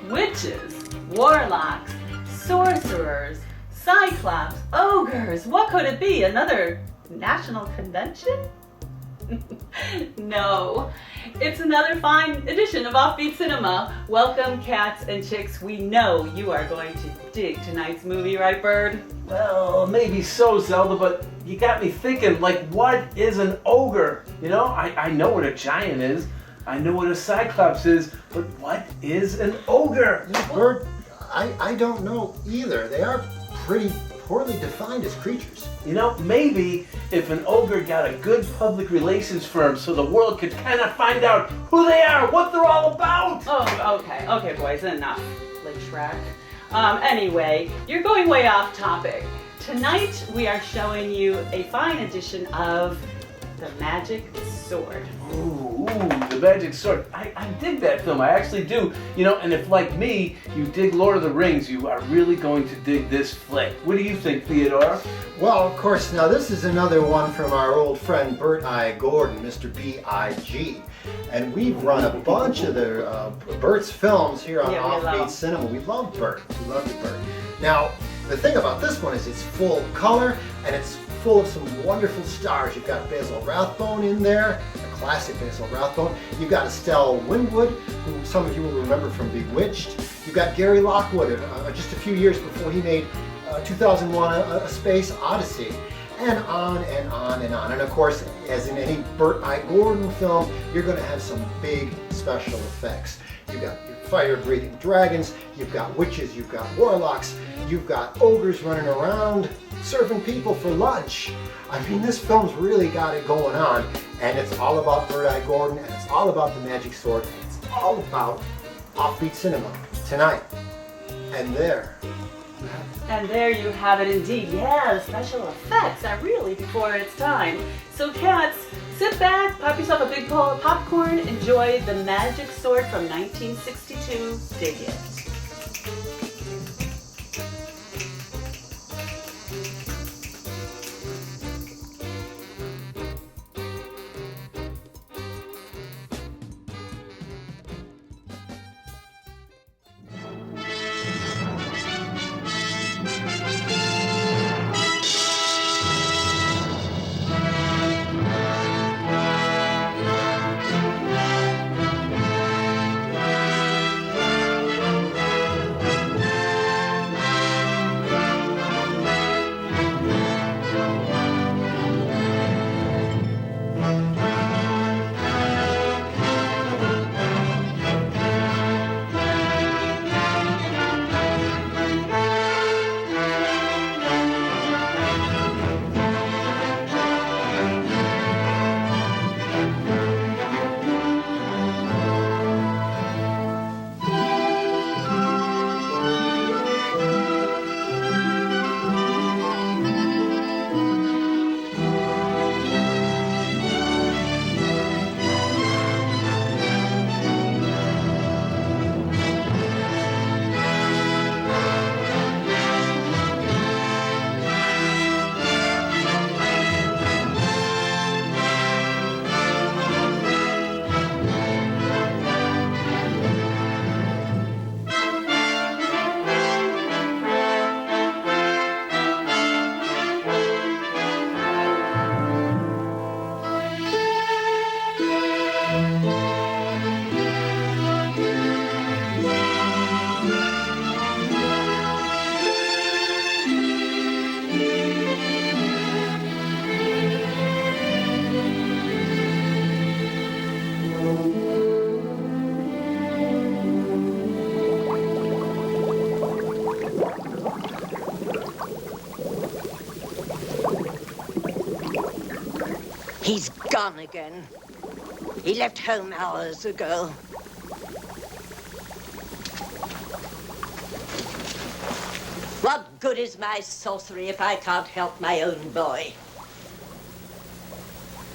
Witches, warlocks, sorcerers, cyclops, ogres. What could it be? Another national convention? No, it's another fine edition of Offbeat Cinema. Welcome, cats and chicks. We know you are going to dig tonight's movie, right, Bird? Well, maybe so, Zelda, but you got me thinking, like, what is an ogre? You know, I know what a giant is. I know what a cyclops is, but what is an ogre? Bird, I don't know either. They are pretty poorly defined as creatures. You know, maybe if an ogre got a good public relations firm so the world could kind of find out who they are, what they're all about. Oh, okay, boys, enough. Like Shrek. Anyway, you're going way off topic. Tonight we are showing you a fine edition of The Magic Sword. Ooh, The Magic Sword. I dig that film. I actually do. You know, and if, like me, you dig Lord of the Rings, you are really going to dig this flick. What do you think, Theodore? Well, of course, now this is another one from our old friend Bert I. Gordon, Mr. B.I.G. And we've run a bunch of Bert's films here on Offbeat Cinema. We love Bert. We love you, Bert. Now, the thing about this one is it's full color and it's full of some wonderful stars. You've got Basil Rathbone in there, a classic Basil Rathbone. You've got Estelle Winwood, who some of you will remember from Bewitched. You've got Gary Lockwood, just a few years before he made 2001 A Space Odyssey. And on and on and on. And of course, as in any Bert I. Gordon film, you're going to have some big special effects. You've got your fire-breathing dragons, you've got witches, you've got warlocks, you've got ogres running around serving people for lunch. I mean, this film's really got it going on, and it's all about Bert I. Gordon, and it's all about the magic sword, and it's all about Offbeat Cinema tonight. And there. And there you have it indeed. Yeah, special effects are really before its time. So cats, sit back, pop yourself a big bowl of popcorn, enjoy The Magic Sword from 1962. Dig it. He's gone again. He left home hours ago. What good is my sorcery if I can't help my own boy?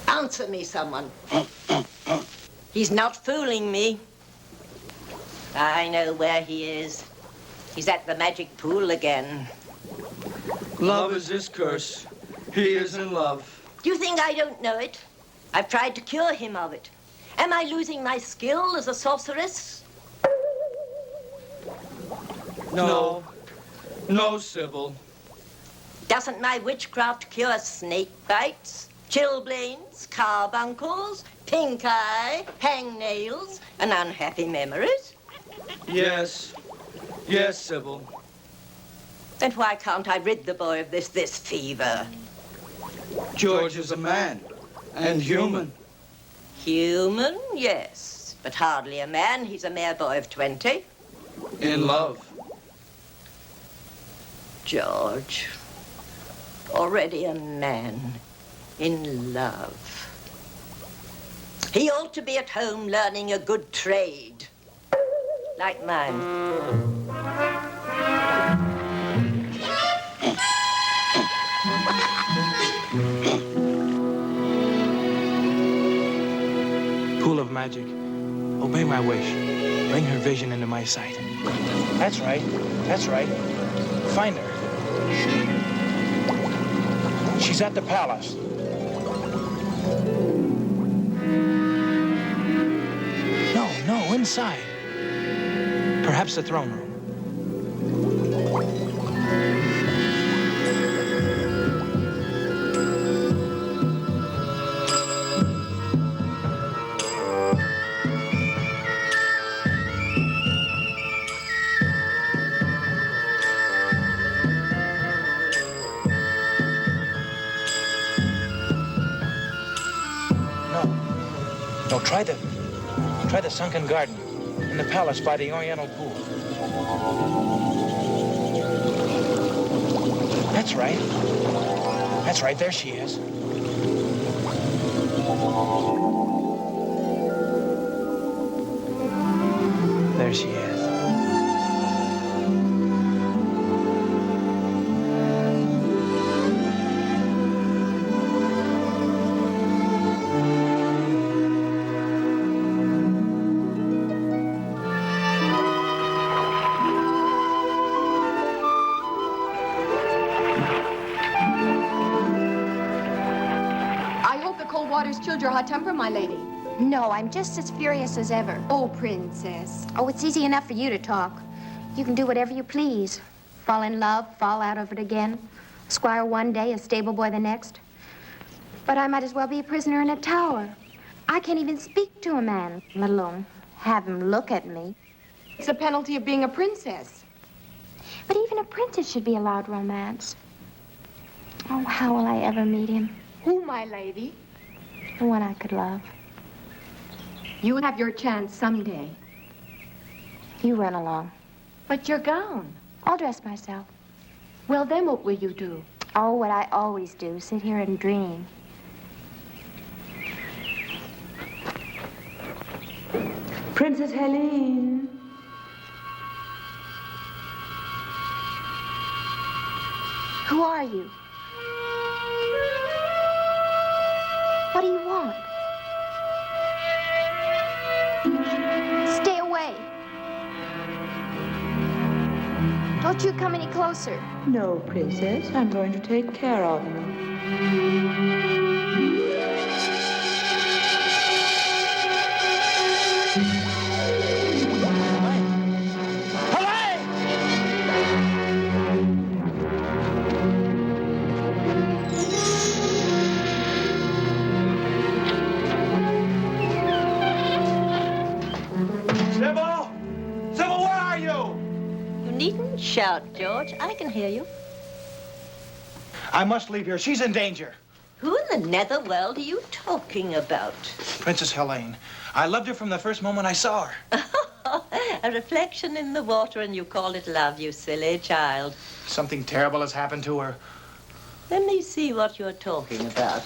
Answer me, someone. He's not fooling me. I know where he is. He's at the magic pool again. Love is his curse. He is in love. Do you think I don't know it? I've tried to cure him of it. Am I losing my skill as a sorceress? No. No, Sybil. Doesn't my witchcraft cure snake bites, chilblains, carbuncles, pink eye, hangnails, and unhappy memories? Yes. Yes, Sybil. Then why can't I rid the boy of this fever? George is a man. And human. Human, yes. But hardly a man. He's a mere boy of 20. In love. George. Already a man. In love. He ought to be at home learning a good trade. Like mine. Pool of magic, obey my wish. Bring her vision into my sight. That's right. That's right. Find her. She's at the palace. No, inside. Perhaps the throne room. No, try the sunken garden in the palace by the Oriental pool. That's right. That's right, there she is. There she is. Chilled your hot temper, my lady. No, I'm just as furious as ever. Oh, princess. Oh, it's easy enough for you to talk. You can do whatever you please. Fall in love, fall out of it again. A squire one day, a stable boy the next. But I might as well be a prisoner in a tower. I can't even speak to a man, let alone have him look at me. It's the penalty of being a princess. But even a princess should be allowed romance. Oh, how will I ever meet him? Who, my lady? The one I could love. You will have your chance someday. You run along. But your gown. I'll dress myself. Well, then what will you do? Oh, what I always do, sit here and dream. Princess Helene. Who are you? What do you want? Stay away. Don't you come any closer. No, princess. I'm going to take care of you. Shout, George. I can hear you. I must leave here. She's in danger. Who in the netherworld are you talking about? Princess Helene. I loved her from the first moment I saw her. A reflection in the water and you call it love, you silly child. Something terrible has happened to her. Let me see what you're talking about.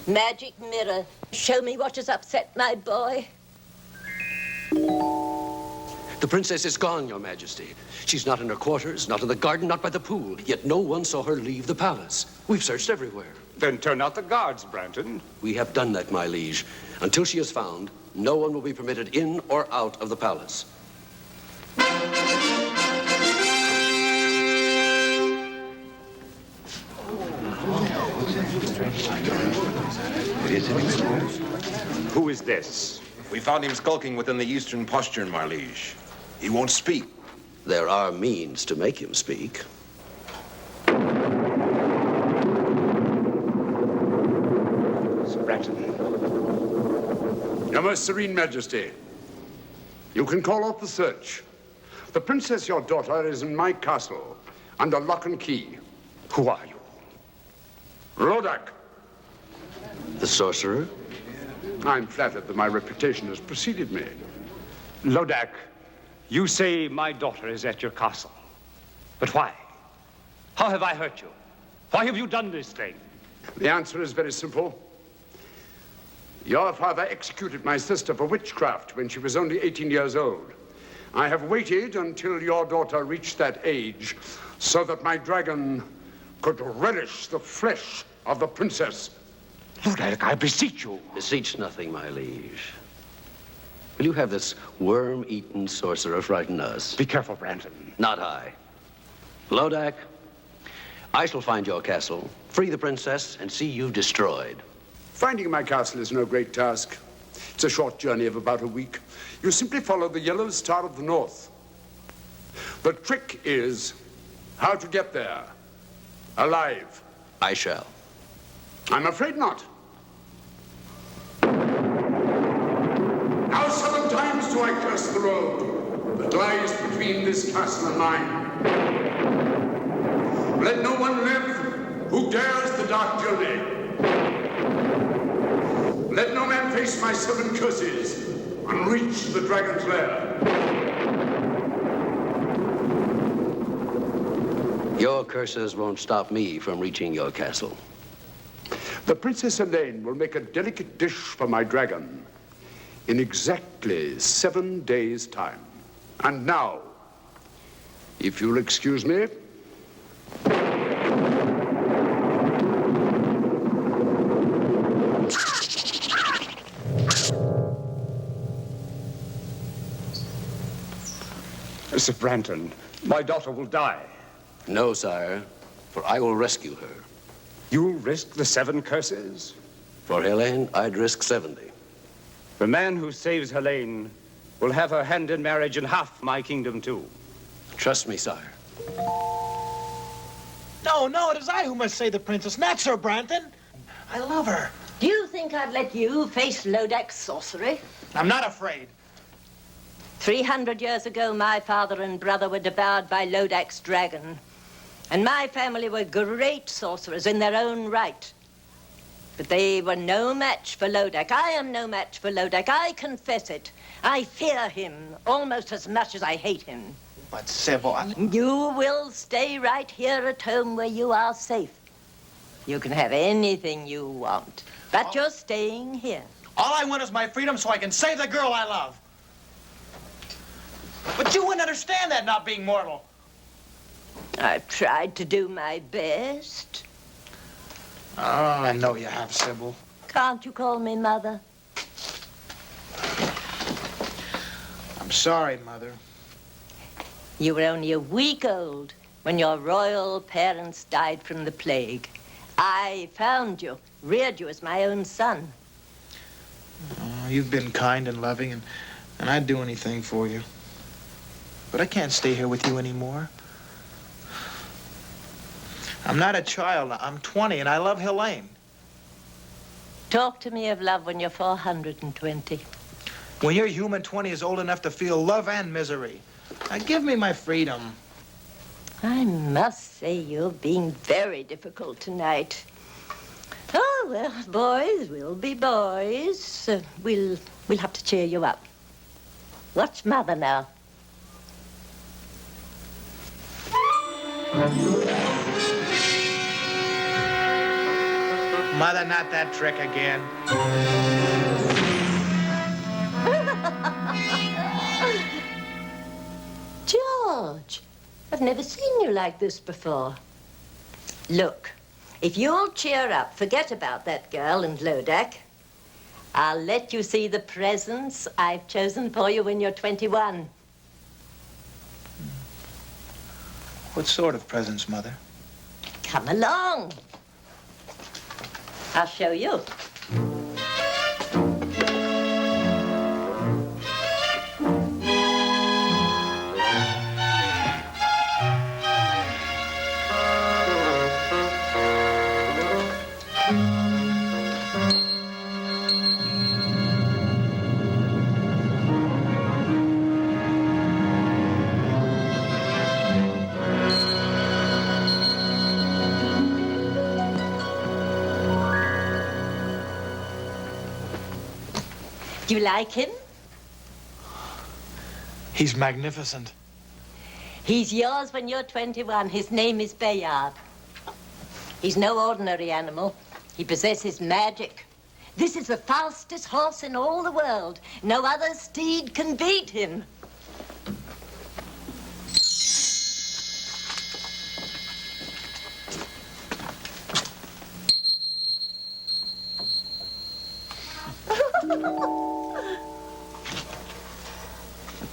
Magic mirror. Show me what has upset my boy. The princess is gone, Your Majesty. She's not in her quarters, not in the garden, not by the pool. Yet no one saw her leave the palace. We've searched everywhere. Then turn out the guards, Branton. We have done that, my liege. Until she is found, no one will be permitted in or out of the palace. Who is this? We found him skulking within the eastern postern, my liege. He won't speak. There are means to make him speak. Sir Branton. Your Most Serene Majesty, you can call off the search. The princess, your daughter, is in my castle, under lock and key. Who are you? Rodak. The sorcerer? I'm flattered that my reputation has preceded me. Lodak, you say my daughter is at your castle. But why? How have I hurt you? Why have you done this thing? The answer is very simple. Your father executed my sister for witchcraft when she was only 18 years old. I have waited until your daughter reached that age so that my dragon could relish the flesh of the princess. Lodak, I beseech you. Beseech nothing, my liege. Will you have this worm-eaten sorcerer frighten us? Be careful, Branton. Not I. Lodak, I shall find your castle, free the princess, and see you destroyed. Finding my castle is no great task. It's a short journey of about a week. You simply follow the yellow star of the north. The trick is how to get there. Alive. I shall. I'm afraid not. Now 7 times do I curse the road that lies between this castle and mine. Let no one live who dares the dark journey. Let no man face my 7 curses and reach the dragon's lair. Your curses won't stop me from reaching your castle. The Princess Elaine will make a delicate dish for my dragon in exactly 7 days' time. And now, if you'll excuse me. Sir Branton, my daughter will die. No, sire, for I will rescue her. You'll risk the 7 curses? For Helene, I'd risk 70. The man who saves Helene will have her hand in marriage and half my kingdom, too. Trust me, sire. No, it is I who must save the princess, not Sir Branton. I love her. Do you think I'd let you face Lodak's sorcery? I'm not afraid. 300 years ago, my father and brother were devoured by Lodak's dragon. And my family were great sorcerers in their own right. But they were no match for Lodak. I am no match for Lodak. I confess it. I fear him almost as much as I hate him. But, Sybil, You will stay right here at home where you are safe. You can have anything you want, but you're staying here. all I want is my freedom so I can save the girl I love. But you wouldn't understand that, not being mortal. I've tried to do my best. Oh, I know you have, Sybil. Can't you call me Mother? I'm sorry, Mother. You were only a week old when your royal parents died from the plague. I found you, reared you as my own son. Oh, you've been kind and loving, and I'd do anything for you. But I can't stay here with you anymore. I'm not a child. I'm 20, and I love Helene. Talk to me of love when you're 420. When your human 20 is old enough to feel love and misery. Now, give me my freedom. I must say you're being very difficult tonight. Oh, well, boys will be boys. We'll have to cheer you up. Watch Mother now. Mother, not that trick again. George, I've never seen you like this before. Look, if you'll cheer up, forget about that girl and Lodak. I'll let you see the presents I've chosen for you when you're 21. What sort of presents, Mother? Come along. I'll show you. Do you like him? He's magnificent. He's yours when you're 21. His name is Bayard. He's no ordinary animal. He possesses magic. This is the fastest horse in all the world. No other steed can beat him.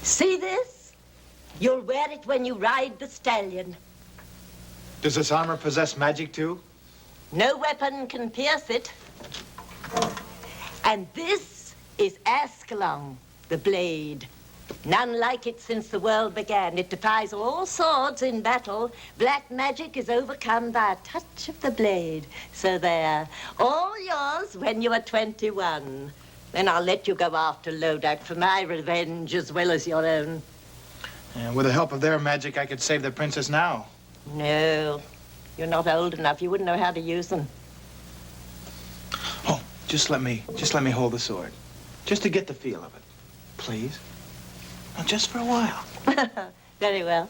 See this? You'll wear it when you ride the stallion. Does this armor possess magic too? No weapon can pierce it. And this is Ascalon, the blade. None like it since the world began. It defies all swords in battle. Black magic is overcome by a touch of the blade. So there, all yours when you are 21. Then I'll let you go after Lodak for my revenge as well as your own. And with the help of their magic, I could save the princess now. No, you're not old enough. You wouldn't know how to use them. Oh, just let me hold the sword. Just to get the feel of it. Please? Now, just for a while. Very well.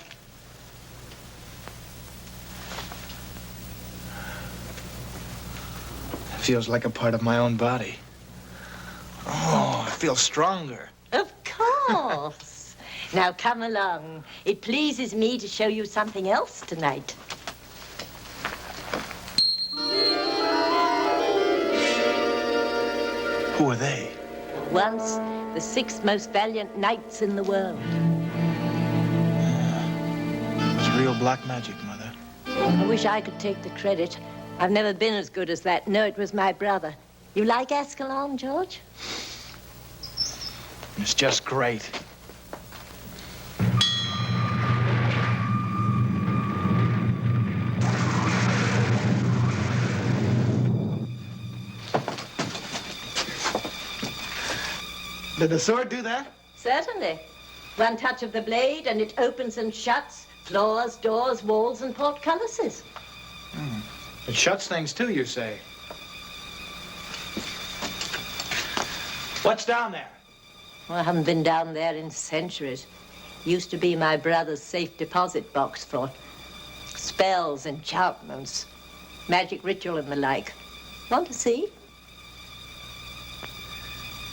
It feels like a part of my own body. Oh, I feel stronger. Of course. Now come along. It pleases me to show you something else tonight. Who are they? Once the 6 most valiant knights in the world. It's real black magic, Mother. I wish I could take the credit. I've never been as good as that. No, it was my brother. You like Ascalon, George? It's just great. Did the sword do that? Certainly. One touch of the blade and it opens and shuts floors, doors, walls, and portcullises. It shuts things too, you say? What's down there? Well, I haven't been down there in centuries. Used to be my brother's safe deposit box for spells, enchantments, magic ritual and the like. Want to see?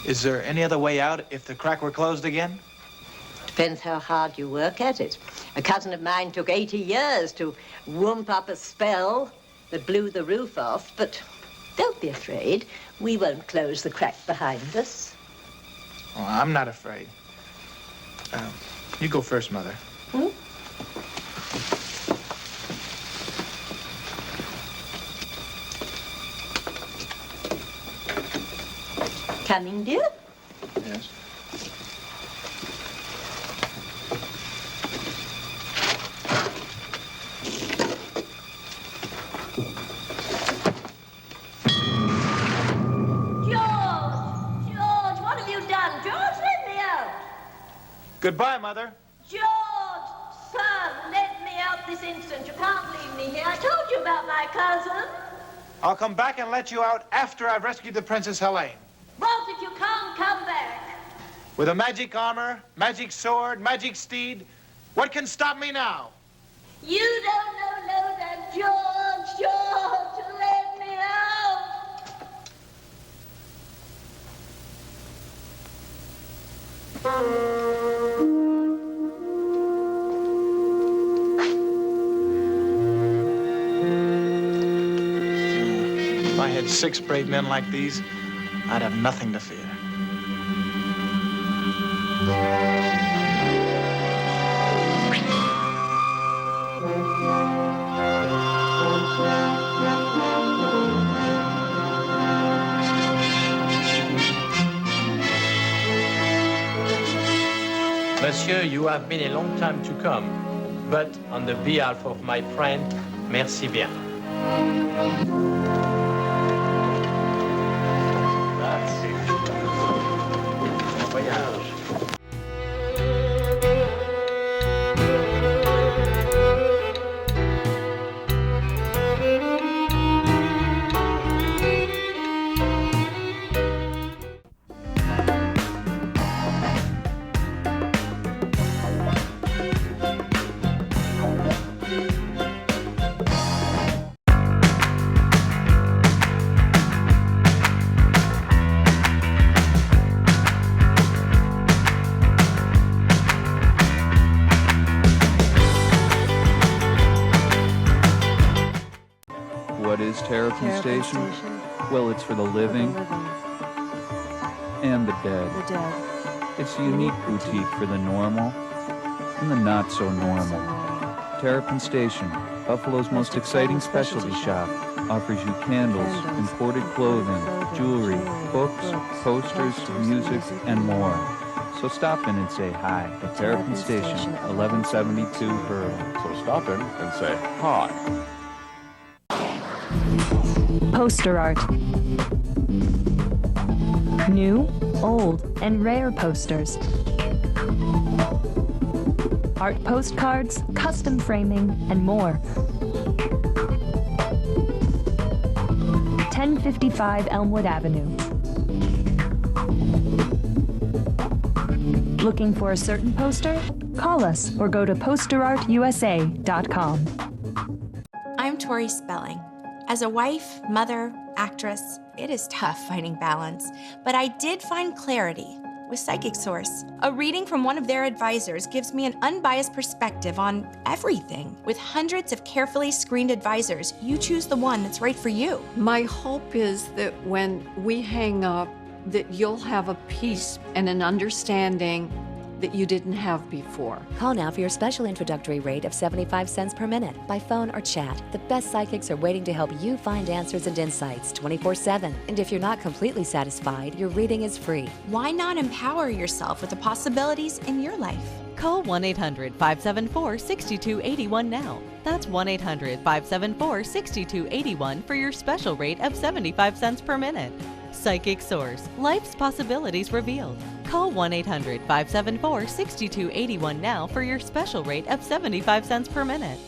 Is there any other way out if the crack were closed again? Depends how hard you work at it. A cousin of mine took 80 years to whoop up a spell that blew the roof off, but don't be afraid. We won't close the crack behind us. Oh, I'm not afraid. You go first, Mother. Coming, dear? Yes. George, what have you done? George, let me out. Goodbye, Mother. George, son, let me out this instant. You can't leave me here. I told you about my cousin. I'll come back and let you out after I've rescued the Princess Helene. What if you can't come back? With a magic armor, magic sword, magic steed, what can stop me now? You don't know that, George, let me out. If I had 6 brave men like these, I'd have nothing to fear. Monsieur, you have been a long time to come, but on the behalf of my friend, merci bien. Terrapin Station? Well, it's for the living and the dead. It's a unique boutique for the normal and the not so normal. Terrapin Station, Buffalo's most exciting specialty shop, offers you candles, imported clothing, jewelry, books, posters, music, and more. So stop in and say hi at Terrapin Station, 1172 Pearl. So stop in and say hi. Poster art. New, old, and rare posters. Art postcards, custom framing, and more. 1055 Elmwood Avenue. Looking for a certain poster? Call us or go to posterartusa.com. I'm Tori Spelling. As a wife, mother, actress, it is tough finding balance, but I did find clarity with Psychic Source. A reading from one of their advisors gives me an unbiased perspective on everything. With hundreds of carefully screened advisors, you choose the one that's right for you. My hope is that when we hang up, that you'll have a peace and an understanding that you didn't have before. Call now for your special introductory rate of 75 cents per minute by phone or chat. The best psychics are waiting to help you find answers and insights 24/7. And if you're not completely satisfied, your reading is free. Why not empower yourself with the possibilities in your life? Call 1-800-574-6281 now. That's 1-800-574-6281 for your special rate of 75 cents per minute. Psychic Source. Life's possibilities revealed. Call 1-800-574-6281 now for your special rate of 75 cents per minute.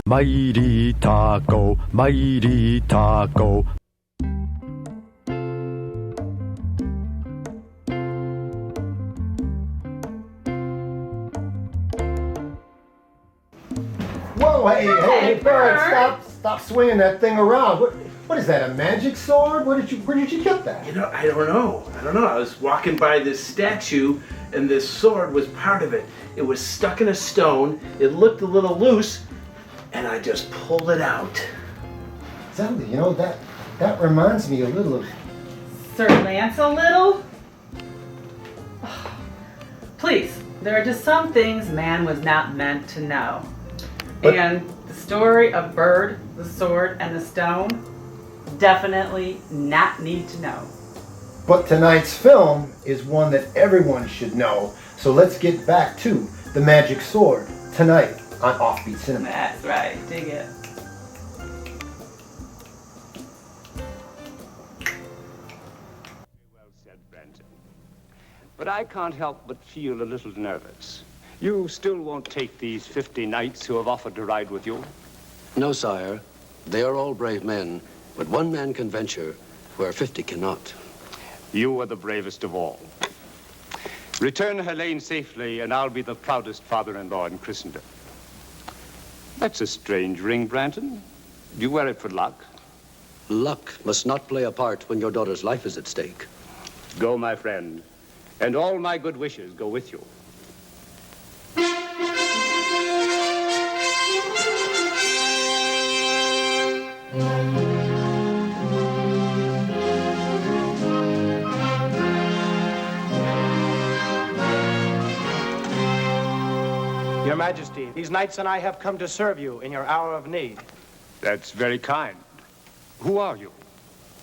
Mighty Taco, Mighty Taco. Whoa, hey, Bert, stop swinging that thing around. What is that, a magic sword? Where did you get that? You know, I don't know. I was walking by this statue and this sword was part of it. It was stuck in a stone, it looked a little loose, and I just pulled it out. Zelda, you know, that reminds me a little of... Sir Lance a little? Please, there are just some things man was not meant to know. And the story of Bird, the sword, and the stone, definitely not need to know. But tonight's film is one that everyone should know. So let's get back to the magic sword tonight on Offbeat Cinema. That's right, dig it. Well said, Brandon. But I can't help but feel a little nervous. You still won't take these 50 knights who have offered to ride with you? No, sire. They are all brave men, but one man can venture where 50 cannot. You are the bravest of all. Return Helene safely, and I'll be the proudest father-in-law in Christendom. That's a strange ring, Branton. Do you wear it for luck? Luck must not play a part when your daughter's life is at stake. Go, my friend, and all my good wishes go with you. Your Majesty, these knights and I have come to serve you in your hour of need. That's very kind. Who are you?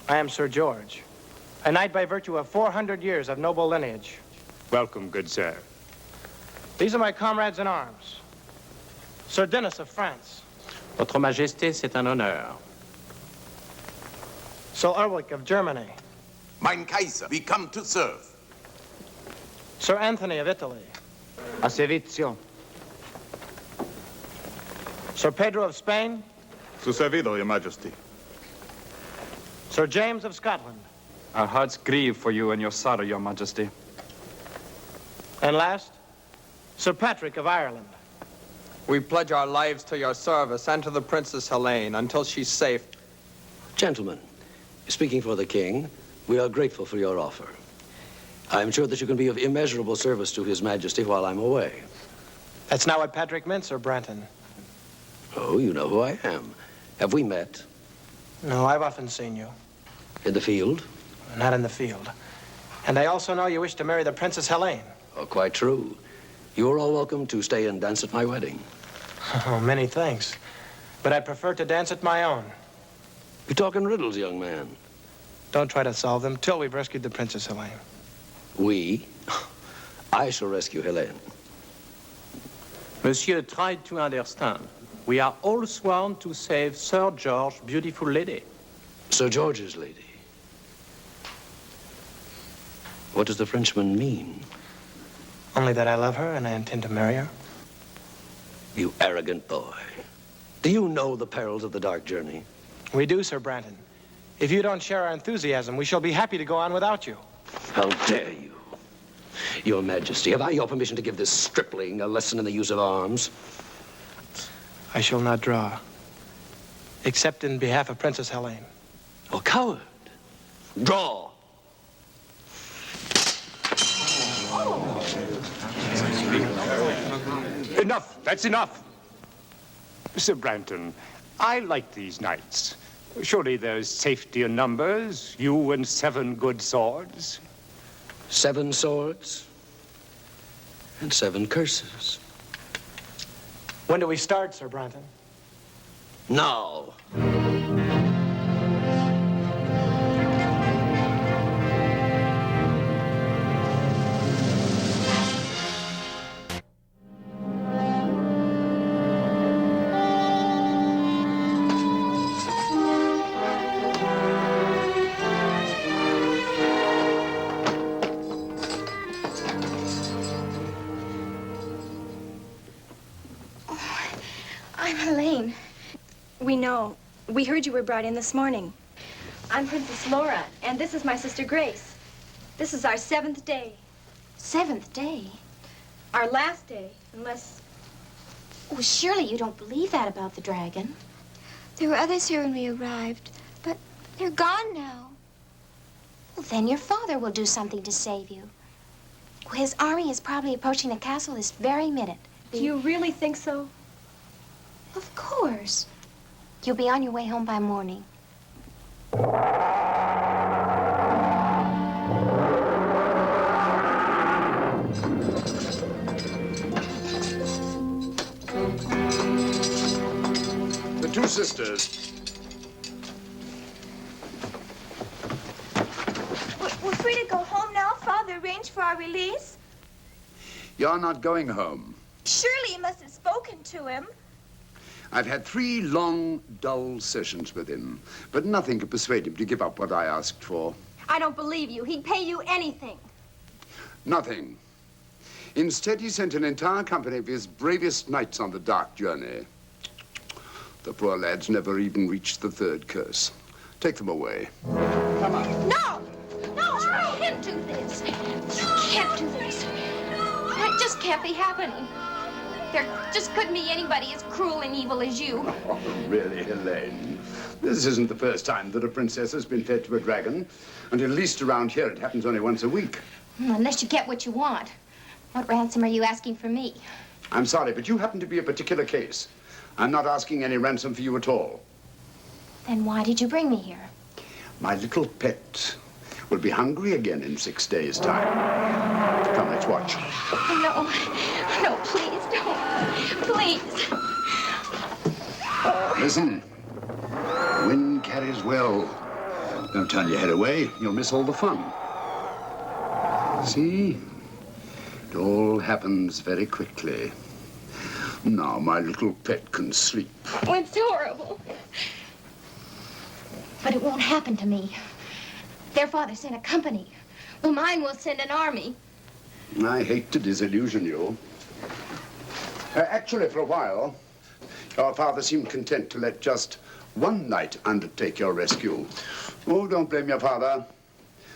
I am Sir George, a knight by virtue of 400 years of noble lineage. Welcome, good sir. These are my comrades in arms. Sir Denis of France. Votre Majesté, c'est un honneur. Sir Ulrich of Germany. Mein Kaiser, we come to serve. Sir Anthony of Italy. A servizio. Sir Pedro of Spain. Su servido, Your Majesty. Sir James of Scotland. Our hearts grieve for you and your sorrow, Your Majesty. And last, Sir Patrick of Ireland. We pledge our lives to your service and to the Princess Helene until she's safe. Gentlemen, speaking for the king, We are grateful for your offer. I'm sure that you can be of immeasurable service to His Majesty while I'm away. That's not what Patrick meant, Sir Branton. Oh, you know who I am. Have we met? No, I've often seen you. In the field? Not in the field. And I also know you wish to marry the Princess Helene. Oh, quite true. You are all welcome to stay and dance at my wedding. Oh, many thanks. But I'd prefer to dance at my own. You're talking riddles, young man. Don't try to solve them till we've rescued the Princess Helene. We? I shall rescue Helene. Monsieur tried to understand. We are all sworn to save Sir George's beautiful lady. Sir George's lady? What does the Frenchman mean? Only that I love her and I intend to marry her. You arrogant boy. Do you know the perils of the dark journey? We do, Sir Branton. If you don't share our enthusiasm, we shall be happy to go on without you. How dare you? Your Majesty, have I your permission to give this stripling a lesson in the use of arms? I shall not draw, except in behalf of Princess Helene. Oh, coward. Draw. Enough. That's enough. Sir Branton, I like these knights. Surely there's safety in numbers. You and 7 good swords. 7 swords and 7 curses. When do we start, Sir Branton? Now. I'm Helene. We know. We heard you were brought in this morning. I'm Princess Laura, and this is my sister Grace. This is our 7th day. 7th day? Our last day, unless... Oh, surely you don't believe that about the dragon. There were others here when we arrived, but they're gone now. Well, then your father will do something to save you. His army is probably approaching the castle this very minute. Do you really think so? Of course. You'll be on your way home by morning. The 2 sisters. We're free to go home now. Father arranged for our release. You're not going home. Surely you must have spoken to him. I've had 3 long, dull sessions with him, but nothing could persuade him to give up what I asked for. I don't believe you. He'd pay you anything. Nothing. Instead, he sent an entire company of his bravest knights on the dark journey. The poor lads never even reached the 3rd curse. Take them away. Come on. No! No, you can't do this. You can't do this. That just can't be happening. There just couldn't be anybody as cruel and evil as you. Oh, really, Helene? This isn't the first time that a princess has been fed to a dragon. And at least around here, it happens only once a week. Unless you get what you want. What ransom are you asking for me? I'm sorry, but you happen to be a particular case. I'm not asking any ransom for you at all. Then why did you bring me here? My little pet will be hungry again in 6 days' time. Come, let's watch. No. No, please don't. Please. Listen. Wind carries well. Don't turn your head away. You'll miss all the fun. See? It all happens very quickly. Now my little pet can sleep. Oh, it's horrible. But it won't happen to me. Their father sent a company. Well, mine will send an army. I hate to disillusion you. Actually, for a while, your father seemed content to let just 1 knight undertake your rescue. Oh, don't blame your father.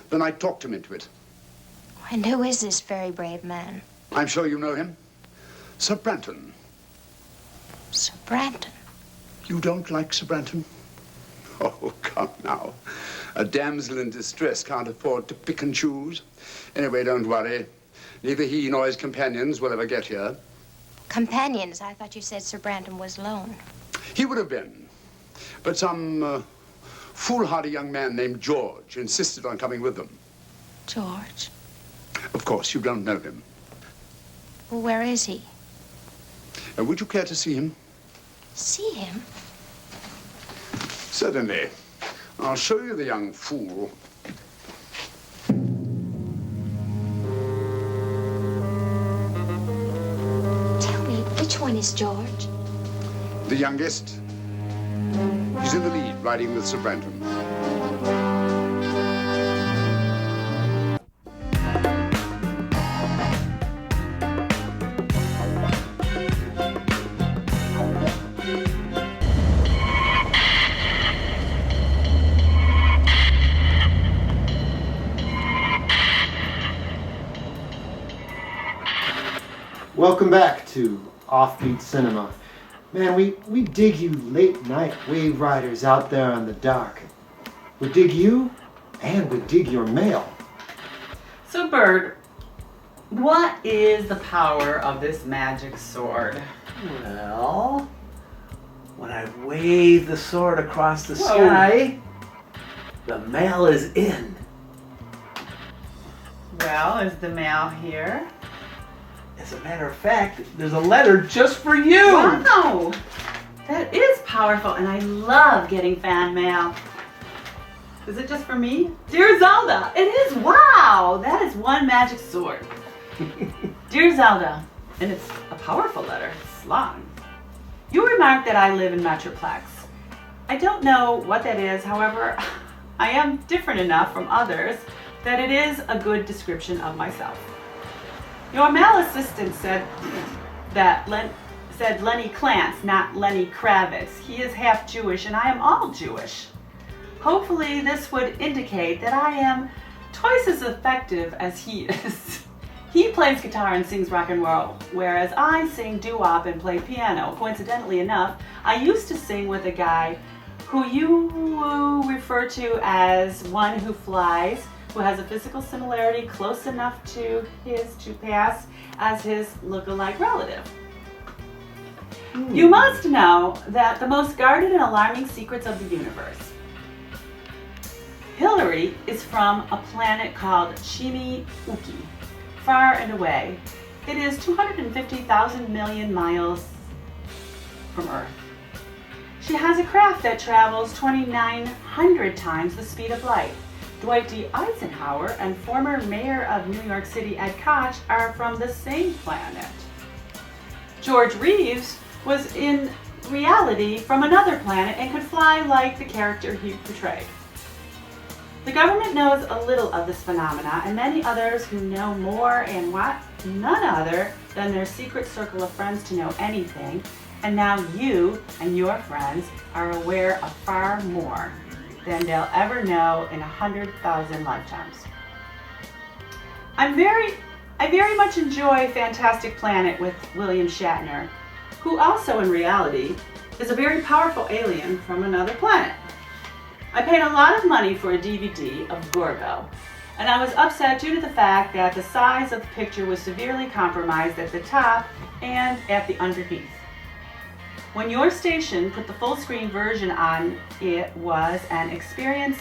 The knight talked him into it. And who is this very brave man? I'm sure you know him. Sir Branton. Sir Branton? You don't like Sir Branton? Oh, come now. A damsel in distress can't afford to pick and choose. Anyway, don't worry. Neither he nor his companions will ever get here. Companions? I thought you said Sir Brandon was alone. He would have been. But some foolhardy young man named George insisted on coming with them. George? Of course, you don't know him. Well, where is he? Would you care to see him? See him? Certainly. I'll show you the young fool. Tell me, which one is George? The youngest. He's in the lead, riding with Sir Brandon. Welcome back to Offbeat Cinema. Man, we dig you late night wave riders out there on the dock. We dig you, and we dig your mail. So, Bird, what is the power of this magic sword? Well, when I wave the sword across the sky, the mail is in. Well, is the mail here? As a matter of fact, there's a letter just for you. Wow! That is powerful, and I love getting fan mail. Is it just for me? Dear Zelda, it is. Wow! That is one magic sword. Dear Zelda, and it's a powerful letter. It's long. You remarked that I live in Metroplex. I don't know what that is, however, I am different enough from others that it is a good description of myself. Your mail assistant said Lenny Klantz, not Lenny Kravitz. He is half Jewish and I am all Jewish. Hopefully this would indicate that I am twice as effective as he is. He plays guitar and sings rock and roll, whereas I sing doo-wop and play piano. Coincidentally enough, I used to sing with a guy who you refer to as one who flies, who has a physical similarity close enough to his to pass as his look-alike relative. You must know that the most guarded and alarming secrets of the universe. Hillary is from a planet called Shimi-Uki, far and away. It is 250,000 million miles from Earth. She has a craft that travels 2,900 times the speed of light. Dwight D. Eisenhower and former mayor of New York City Ed Koch are from the same planet. George Reeves was in reality from another planet and could fly like the character he portrayed. The government knows a little of this phenomena, and many others who know more and want none other than their secret circle of friends to know anything, and now you and your friends are aware of far more than they'll ever know in 100,000 lifetimes. I very much enjoy Fantastic Planet with William Shatner, who also in reality is a very powerful alien from another planet. I paid a lot of money for a DVD of Gorgo, and I was upset due to the fact that the size of the picture was severely compromised at the top and at the underneath. When your station put the full screen version on, it was an experience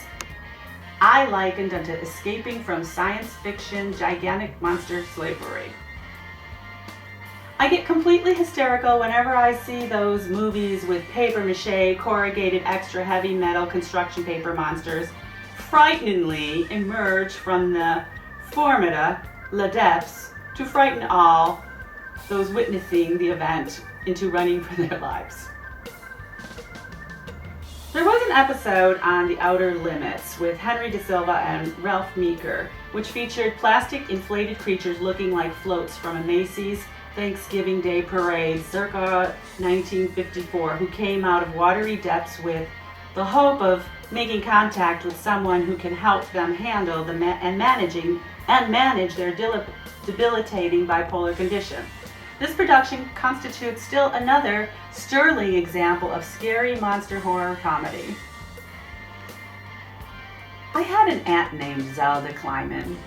I likened unto escaping from science fiction gigantic monster slavery. I get completely hysterical whenever I see those movies with papier-mâché, corrugated, extra heavy metal construction paper monsters frighteningly emerge from the formata, la depths, to frighten all those witnessing the event into running for their lives. There was an episode on The Outer Limits with Henry De Silva and Ralph Meeker, which featured plastic inflated creatures looking like floats from a Macy's Thanksgiving Day parade circa 1954, who came out of watery depths with the hope of making contact with someone who can help them handle and manage their debilitating bipolar condition. This production constitutes still another sterling example of scary monster horror comedy. I had an aunt named Zelda Kleiman.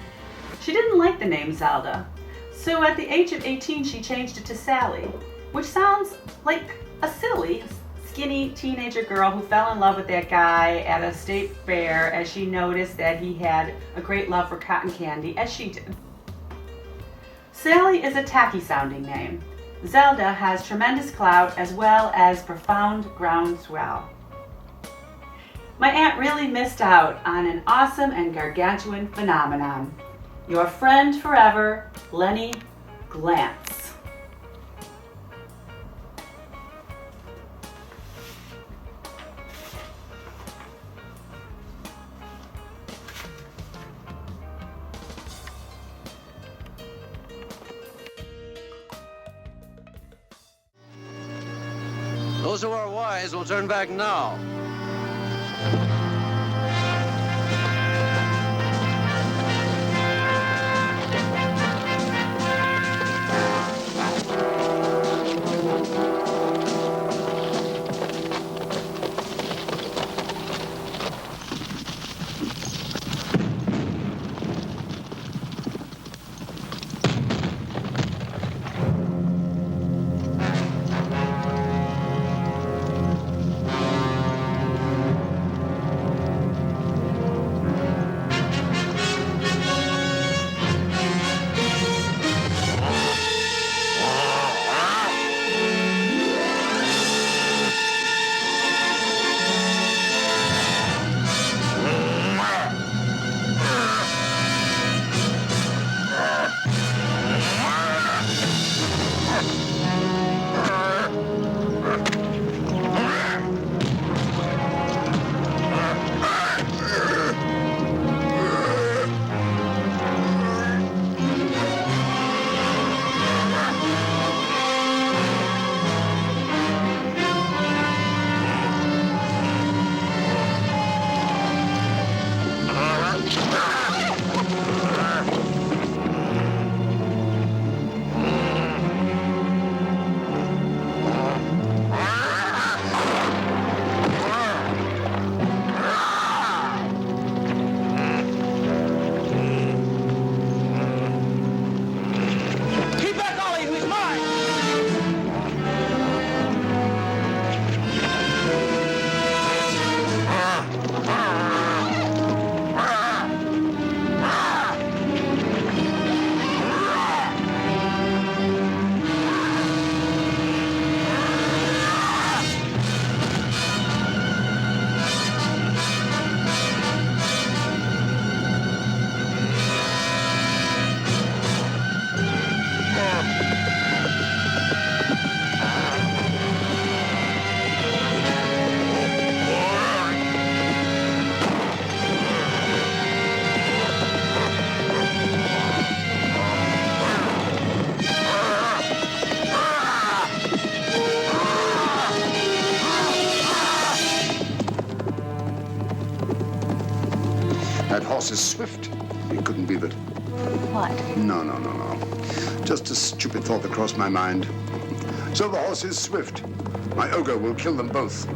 She didn't like the name Zelda, so at the age of 18 she changed it to Sally, which sounds like a silly, skinny teenager girl who fell in love with that guy at a state fair as she noticed that he had a great love for cotton candy, as she did. Sally is a tacky sounding name. Zelda has tremendous clout as well as profound groundswell. My aunt really missed out on an awesome and gargantuan phenomenon. Your friend forever, Lenny Glantz. Those who are wise will turn back now. That horse is swift. It couldn't be that. What? No. Just a stupid thought that crossed my mind. So the horse is swift. My ogre will kill them both.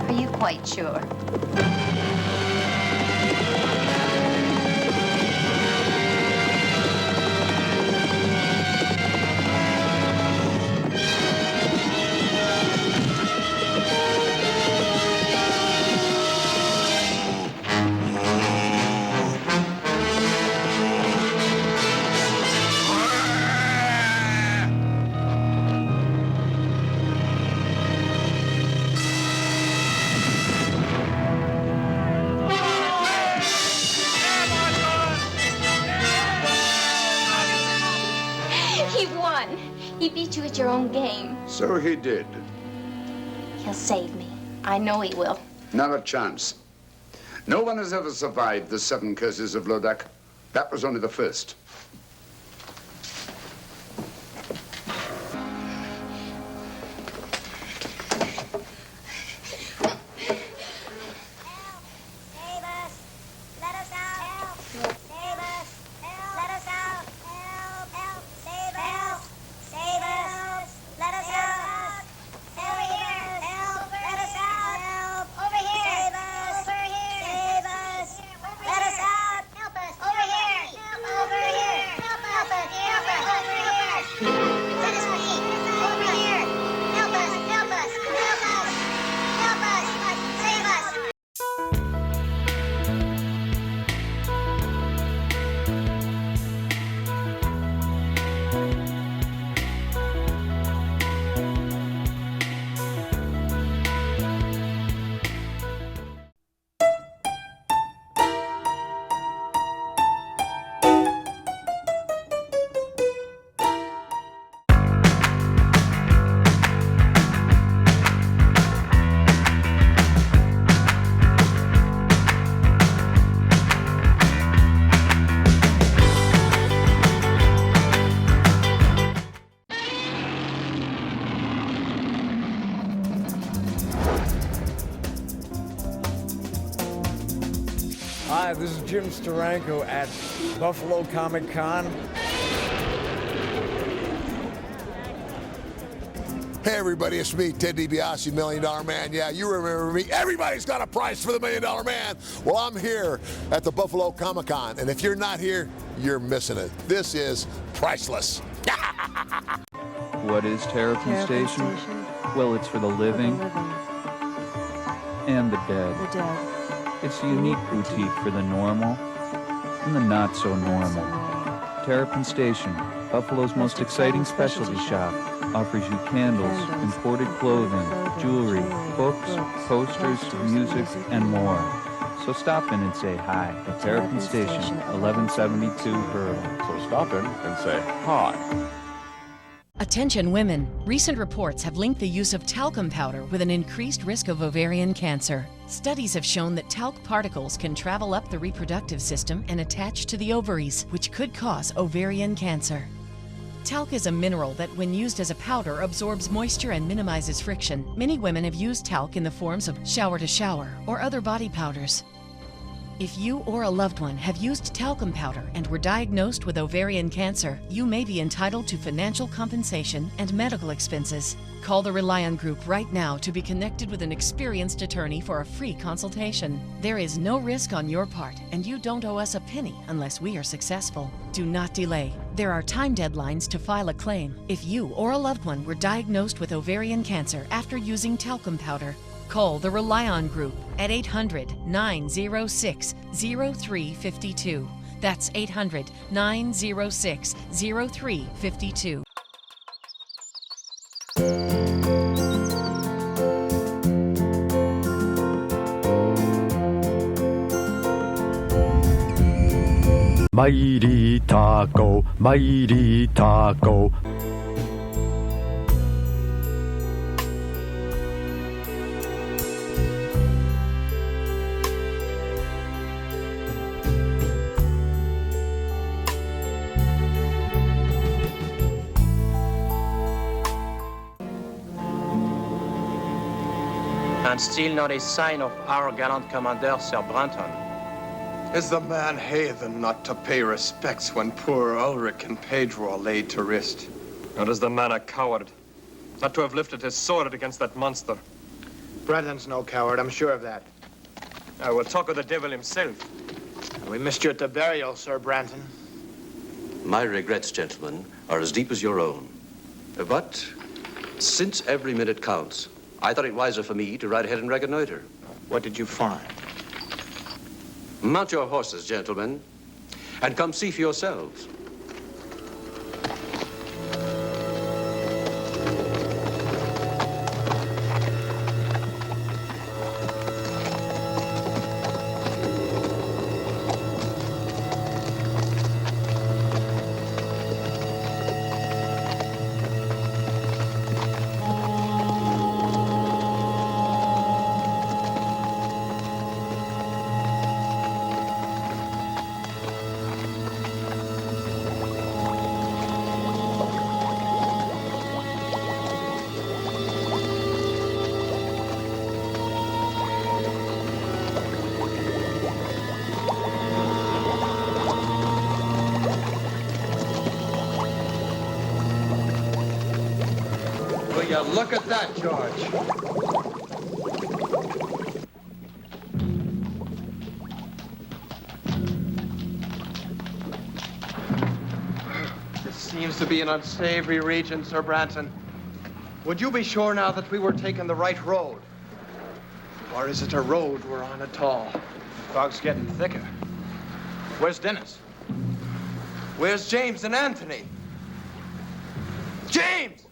Are you quite sure? He won. He beat you at your own game. So he did. He'll save me. I know he will. Not a chance. No one has ever survived the 7 curses of Lodak. That was only the first. Hi, this is Jim Steranko at Buffalo Comic Con. Hey everybody, it's me, Ted DiBiase, $1 Million Man. Yeah, you remember me. Everybody's got a price for the $1 Million Man. Well, I'm here at the Buffalo Comic Con, and if you're not here, you're missing it. This is priceless. What is Terrapin Station? Well, it's for the living and the dead. It's a unique boutique for the normal and the not so normal. Terrapin Station, Buffalo's most exciting specialty shop, offers you candles, imported clothing, jewelry, books, posters, music, and more. So stop in and say hi at Terrapin Station, 1172 Hurdle. So stop in and say hi. Attention women, recent reports have linked the use of talcum powder with an increased risk of ovarian cancer. Studies have shown that talc particles can travel up the reproductive system and attach to the ovaries, which could cause ovarian cancer. Talc is a mineral that, when used as a powder, absorbs moisture and minimizes friction. Many women have used talc in the forms of shower-to-shower or other body powders. If you or a loved one have used talcum powder and were diagnosed with ovarian cancer, you may be entitled to financial compensation and medical expenses. Call the Relion Group right now to be connected with an experienced attorney for a free consultation. There is no risk on your part, and you don't owe us a penny unless we are successful. Do not delay. There are time deadlines to file a claim. If you or a loved one were diagnosed with ovarian cancer after using talcum powder, call the Relion Group at 800-906-0352. That's 800-906-0352. Mighty Taco, Mighty Taco. And still not a sign of our gallant commander, Sir Branton. Is the man heathen not to pay respects when poor Ulrich and Pedro are laid to rest? Or is the man a coward? Not to have lifted his sword against that monster. Branton's no coward, I'm sure of that. I will talk with the devil himself. We missed you at the burial, Sir Branton. My regrets, gentlemen, are as deep as your own. But since every minute counts, I thought it wiser for me to ride ahead and reconnoiter. What did you find? Mount your horses, gentlemen, and come see for yourselves. Will you look at that, George? This seems to be an unsavory region, Sir Branton. Would you be sure now that we were taking the right road? Or is it a road we're on at all? Fog's getting thicker. Where's Dennis? Where's James and Anthony? James!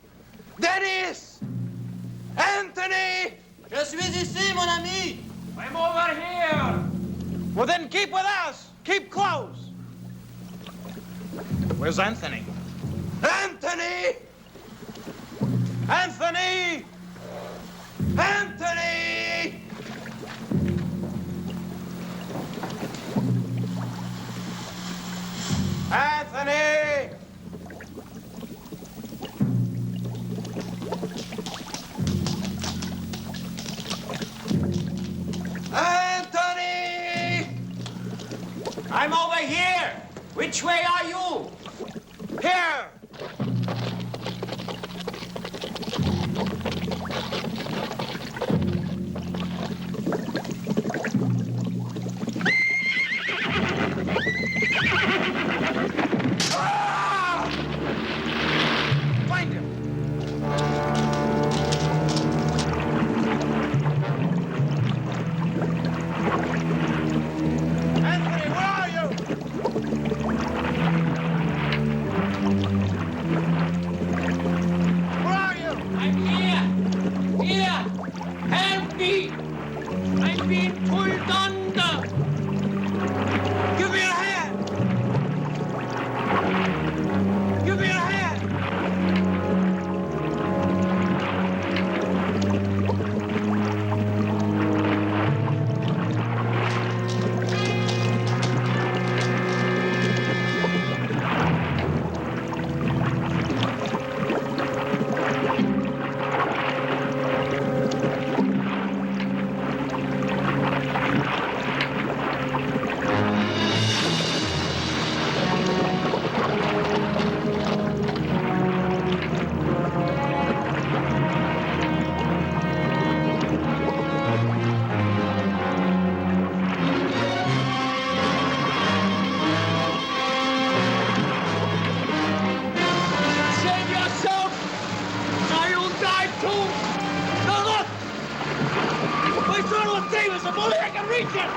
Dennis! Anthony! Je suis ici, mon ami! I'm over here! Well, then keep with us! Keep close! Where's Anthony? Anthony! Anthony! Anthony! Anthony! Anthony! Which way are you? Here! Find him! Anthony, where are you? Where are you? I'm here! Here! Help me! I'm being pulled under! Give me your hand! Give me your hand! Save yourself! Or you'll die too! Now look! My throttle of Davis, if only I can reach it!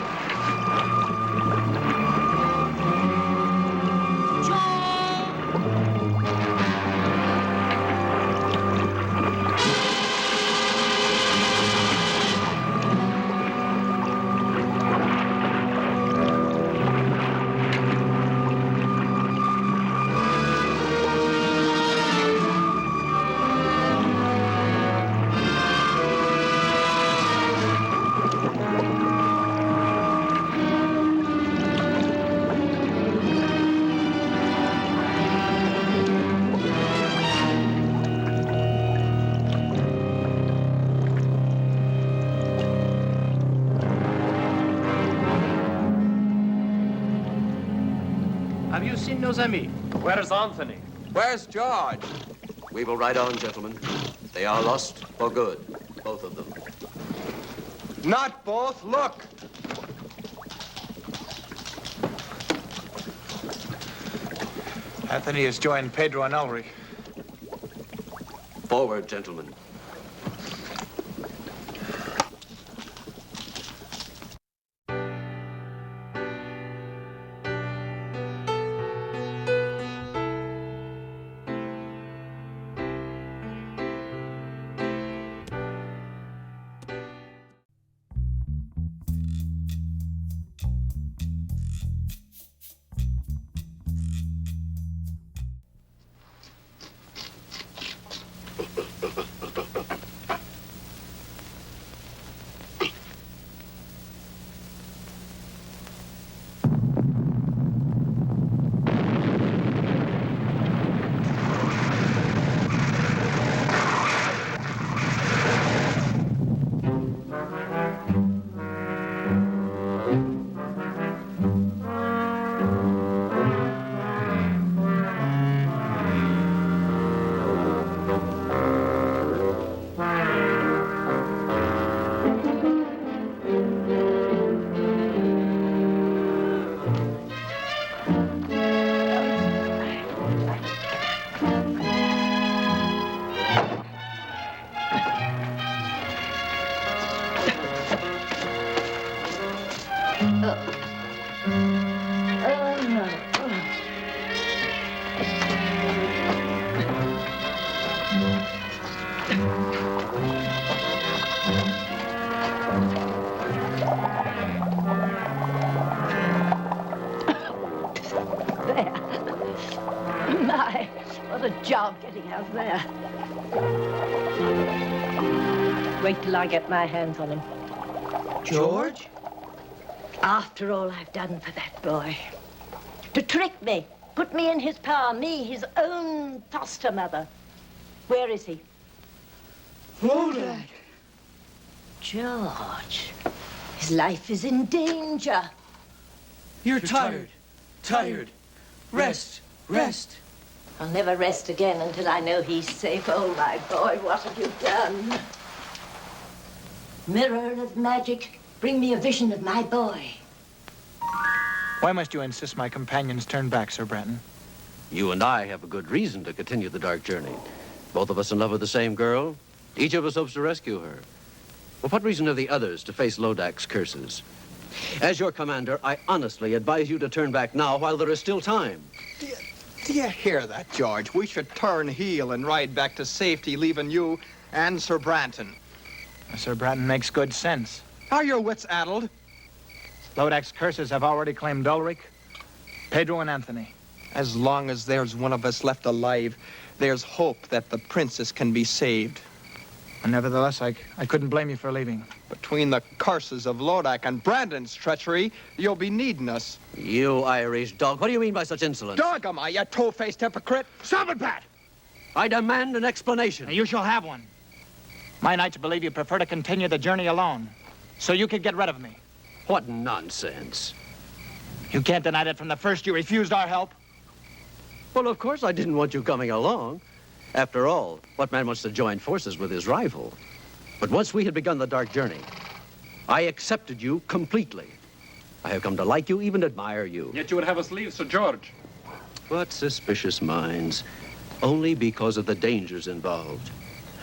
Have you seen nos amis? Where's Anthony? Where's George? We will ride on, gentlemen. They are lost for good, both of them. Not both. Look. Anthony has joined Pedro and Elric. Forward, gentlemen. My, what a job getting out there. Wait till I get my hands on him. George? After all I've done for that boy. To trick me, put me in his power, me, his own foster mother. Where is he? Roland! George, his life is in danger. You're tired. Tired. Rest. Rest. I'll never rest again until I know he's safe. Oh, my boy, what have you done? Mirror of magic, bring me a vision of my boy. Why must you insist my companions turn back, Sir Branton? You and I have a good reason to continue the dark journey. Both of us in love with the same girl. Each of us hopes to rescue her. Well, what reason have the others to face Lodak's curses? As your commander, I honestly advise you to turn back now while there is still time. Do you hear that, George? We should turn heel and ride back to safety, leaving you and Sir Branton. Sir Branton makes good sense. Are your wits addled? Lodak's curses have already claimed Ulrich, Pedro, and Anthony. As long as there's one of us left alive, there's hope that the princess can be saved. And nevertheless, I couldn't blame you for leaving. Between the curses of Lodak and Brandon's treachery, you'll be needing us. You Irish dog, what do you mean by such insolence? Dog am I, you two-faced hypocrite? Stop it, Pat! I demand an explanation. You shall have one. My knights believe you prefer to continue the journey alone, so you could get rid of me. What nonsense. You can't deny that from the first you refused our help. Well, of course I didn't want you coming along. After all, what man wants to join forces with his rival? But once we had begun the dark journey, I accepted you completely. I have come to like you, even admire you. Yet you would have us leave, Sir George. What suspicious minds. Only because of the dangers involved.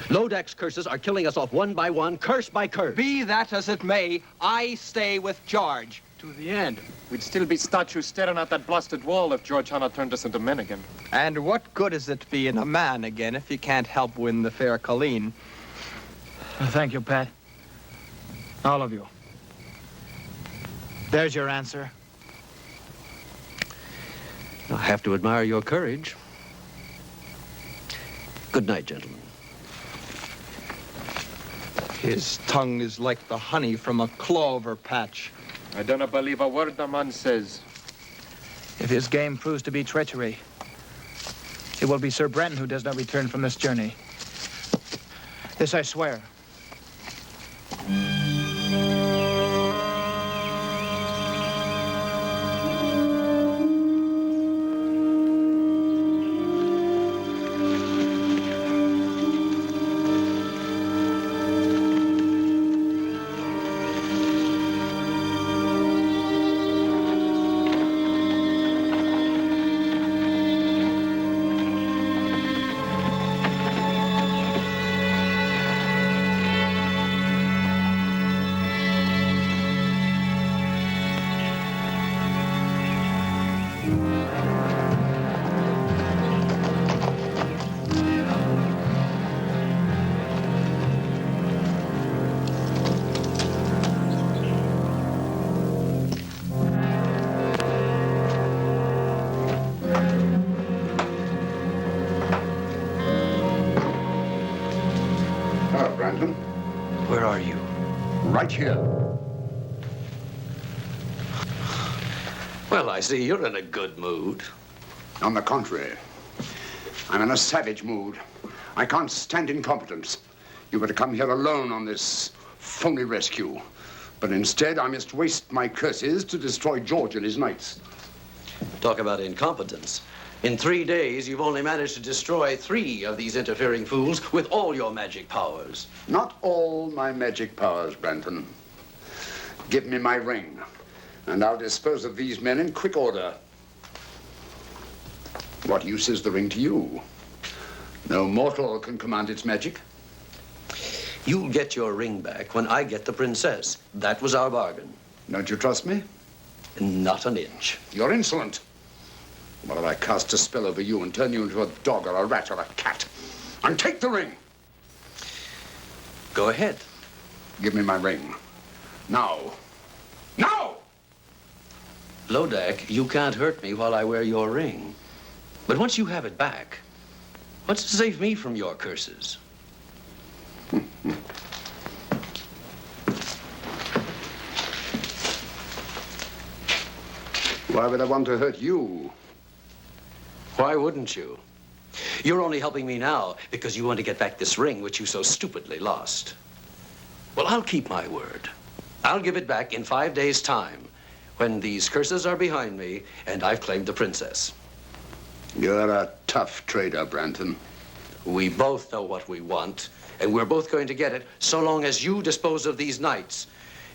Lodak's curses are killing us off one by one, curse by curse. Be that as it may, I stay with George. To the end. We'd still be statues staring at that blasted wall if George Hanna turned us into men again. And what good is it being a man again if you can't help win the fair Colleen? Thank you, Pat. All of you. There's your answer. I have to admire your courage. Good night, gentlemen. His tongue is like the honey from a clover patch. I don't believe a word the man says. If his game proves to be treachery, it will be Sir Branton who does not return from this journey. This I swear. Brandon. Where are you? Right here. Well, I see you're in a good mood. On the contrary, I'm in a savage mood. I can't stand incompetence. You were to come here alone on this phony rescue. But instead, I must waste my curses to destroy George and his knights. Talk about incompetence. In 3 days, you've only managed to destroy 3 of these interfering fools with all your magic powers. Not all my magic powers, Branton. Give me my ring, and I'll dispose of these men in quick order. What use is the ring to you? No mortal can command its magic. You'll get your ring back when I get the princess. That was our bargain. Don't you trust me? Not an inch. You're insolent. What if I cast a spell over you and turn you into a dog or a rat or a cat? And take the ring! Go ahead. Give me my ring. Now. Now! Lodak, you can't hurt me while I wear your ring. But once you have it back, what's to save me from your curses? Why would I want to hurt you? Why wouldn't you? You're only helping me now because you want to get back this ring which you so stupidly lost. Well, I'll keep my word. I'll give it back in 5 days' time when these curses are behind me and I've claimed the princess. You're a tough trader, Branton. We both know what we want, and we're both going to get it so long as you dispose of these knights,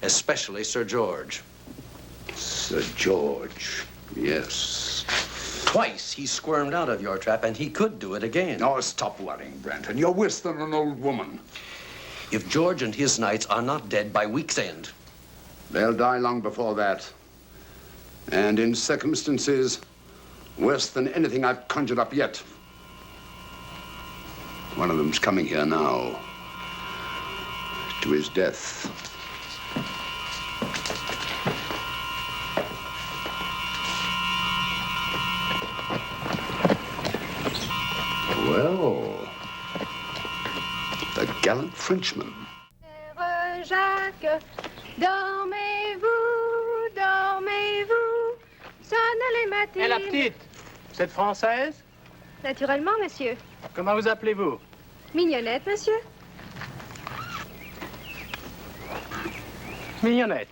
especially Sir George. Sir George, yes. Twice he squirmed out of your trap, and he could do it again. Oh, stop worrying, Branton. You're worse than an old woman. If George and his knights are not dead by week's end, they'll die long before that. And in circumstances worse than anything I've conjured up yet. One of them's coming here now to his death. Well, the gallant Frenchman. Jacques, dormez-vous, dormez-vous, sonne les matines. Et la petite, vous êtes française? Naturellement, monsieur. Comment vous appelez-vous? Mignonnette, monsieur. Mignonnette.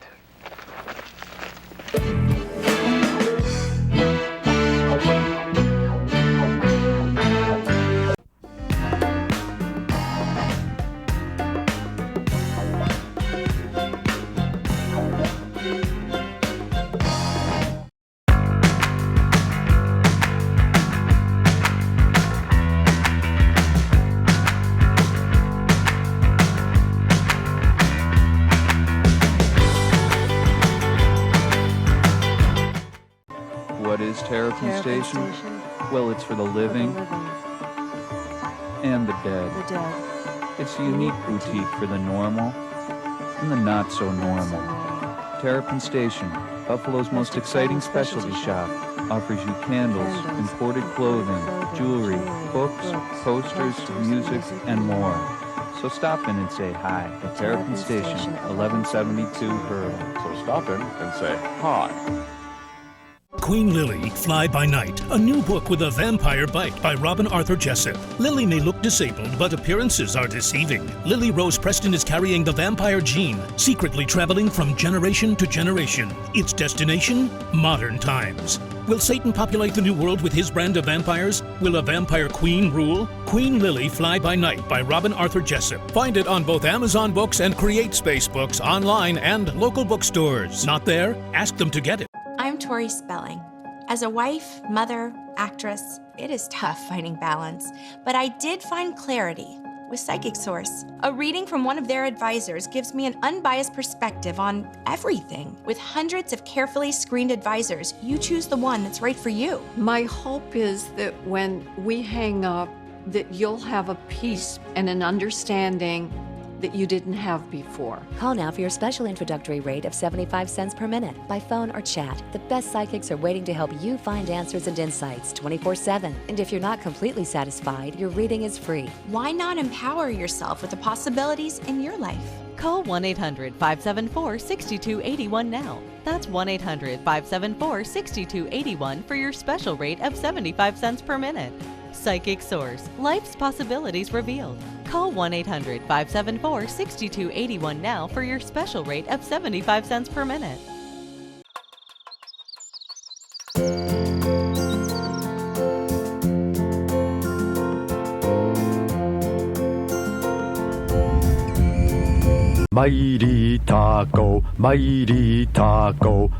What is Terrapin Station? Well, it's for the living and the dead. It's a unique boutique for the normal and the not so normal. Terrapin Station, Buffalo's most exciting specialty shop, offers you candles, imported clothing, jewelry, books, posters, music, and more. So stop in and say hi at Terrapin Station, 1172 Hurley. So stop in and say hi. Queen Lily, Fly by Night, a new book with a vampire bite by Robin Arthur Jessup. Lily may look disabled, but appearances are deceiving. Lily Rose Preston is carrying the vampire gene, secretly traveling from generation to generation. Its destination? Modern times. Will Satan populate the new world with his brand of vampires? Will a vampire queen rule? Queen Lily, Fly by Night by Robin Arthur Jessup. Find it on both Amazon Books and CreateSpace Books online and local bookstores. Not there? Ask them to get it. I'm Tori Spelling. As a wife, mother, actress, it is tough finding balance, but I did find clarity with Psychic Source. A reading from one of their advisors gives me an unbiased perspective on everything. With hundreds of carefully screened advisors, you choose the one that's right for you. My hope is that when we hang up, that you'll have a peace and an understanding that you didn't have before. Call now for your special introductory rate of 75 cents per minute by phone or chat. The best psychics are waiting to help you find answers and insights 24/7. And if you're not completely satisfied, your reading is free. Why not empower yourself with the possibilities in your life? Call 1-800-574-6281 now. That's 1-800-574-6281 for your special rate of 75 cents per minute. Psychic Source. Life's possibilities revealed. Call 1-800-574-6281 now for your special rate of 75 cents per minute. Mighty Taco, Mighty Taco.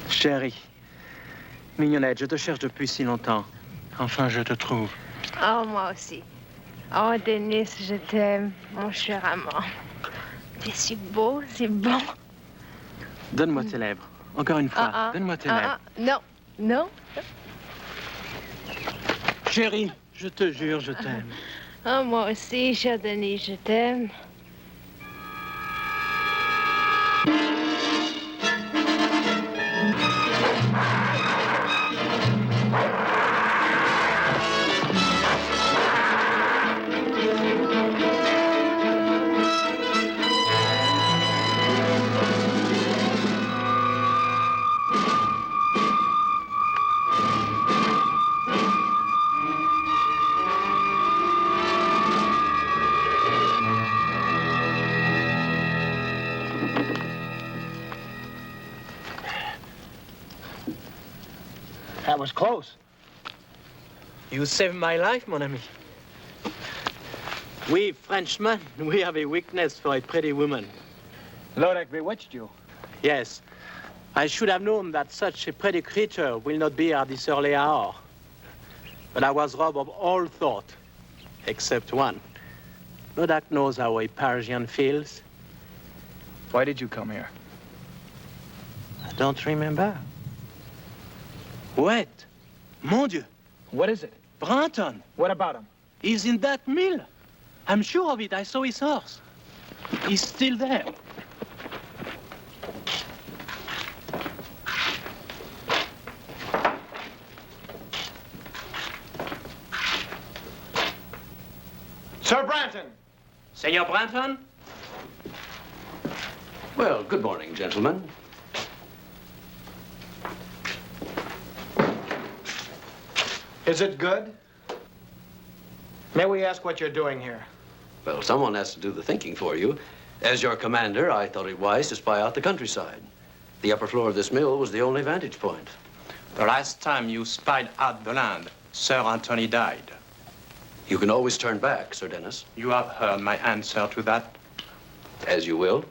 Chérie, Mignonnette, je te cherche depuis si longtemps. Enfin, je te trouve. Oh, moi aussi. Oh, Denis, je t'aime, mon cher amant. T'es si beau, si bon. Donne-moi tes lèvres. Encore une fois, donne-moi tes lèvres. Non, non. Chérie, je te jure, je t'aime. Oh, moi aussi, cher Denis, je t'aime. was close. You saved my life, mon ami. We Frenchmen, we have a weakness for a pretty woman. Lodek bewitched you. Yes. I should have known that such a pretty creature will not be at this early hour. But I was robbed of all thought, except one. Lodek knows how a Parisian feels. Why did you come here? I don't remember. Wait. Mon Dieu. What is it? Branton. What about him? He's in that mill. I'm sure of it. I saw his horse. He's still there. Sir Branton! Senor Branton? Well, good morning, gentlemen. Is it good? May we ask what you're doing here? Well, someone has to do the thinking for you. As your commander, I thought it wise to spy out the countryside. The upper floor of this mill was the only vantage point. The last time you spied out the land, Sir Anthony died. You can always turn back, Sir Dennis. You have heard my answer to that. As you will.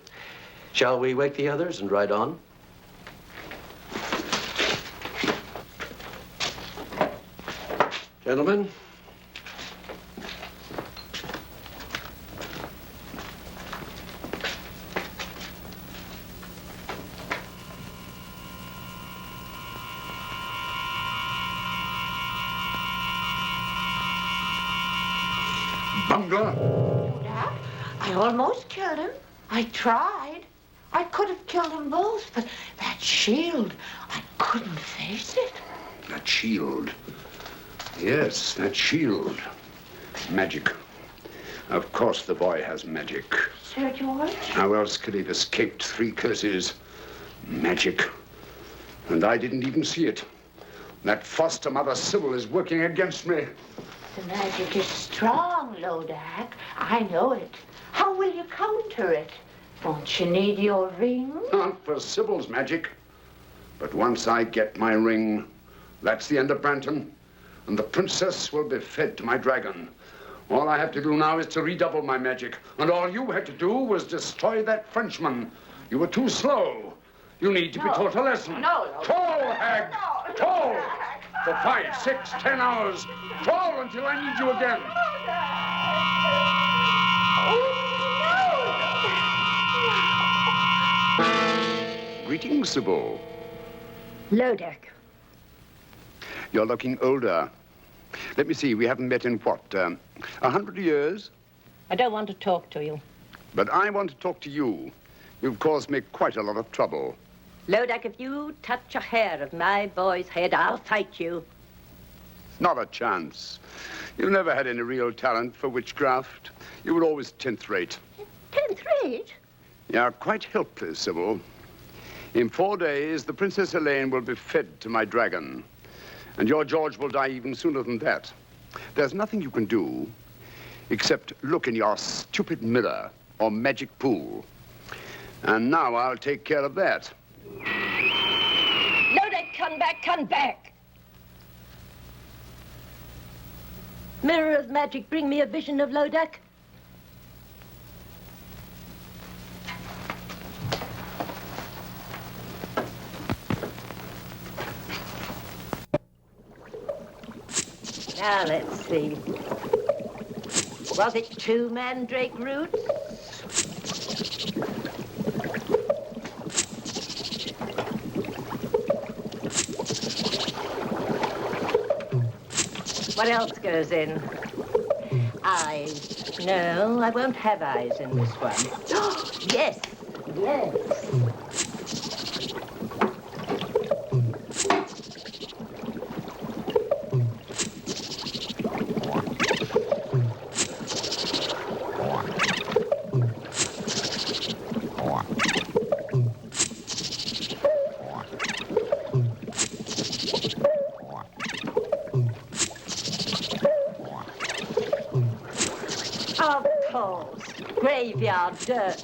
Shall we wake the others and ride on? Gentlemen. Bungler! Dad, I almost killed him. I tried. I could have killed them both, but that shield, I couldn't face it. That shield. Yes, that shield. Magic. Of course the boy has magic. Sir George? How else could he have escaped 3 curses? Magic. And I didn't even see it. That foster mother Sybil is working against me. The magic is strong, Lodak. I know it. How will you counter it? Won't you need your ring? Not for Sybil's magic. But once I get my ring, that's the end of Branton. And the princess will be fed to my dragon. All I have to do now is to redouble my magic. And all you had to do was destroy that Frenchman. You were too slow. You need to be taught a lesson. No. Troll, hag! Troll! For 5, 6, 10 hours. Troll until I need you again. Greetings, Sybil. Lodak. You're looking older. Let me see, we haven't met in what, 100 years? I don't want to talk to you. But I want to talk to you. You've caused me quite a lot of trouble. Lodak, if you touch a hair of my boy's head, I'll fight you. Not a chance. You never had any real talent for witchcraft. You were always 10th rate. 10th rate? You're quite helpless, Sybil. In 4 days, the Princess Elaine will be fed to my dragon. And your George will die even sooner than that. There's nothing you can do except look in your stupid mirror or magic pool. And now I'll take care of that. Lodak, come back, come back. Mirror of magic, bring me a vision of Lodak. Now, let's see. Was it 2 mandrake roots? What else goes in? Eyes. No, I won't have eyes in this one. Yes, yes. Graveyard dirt.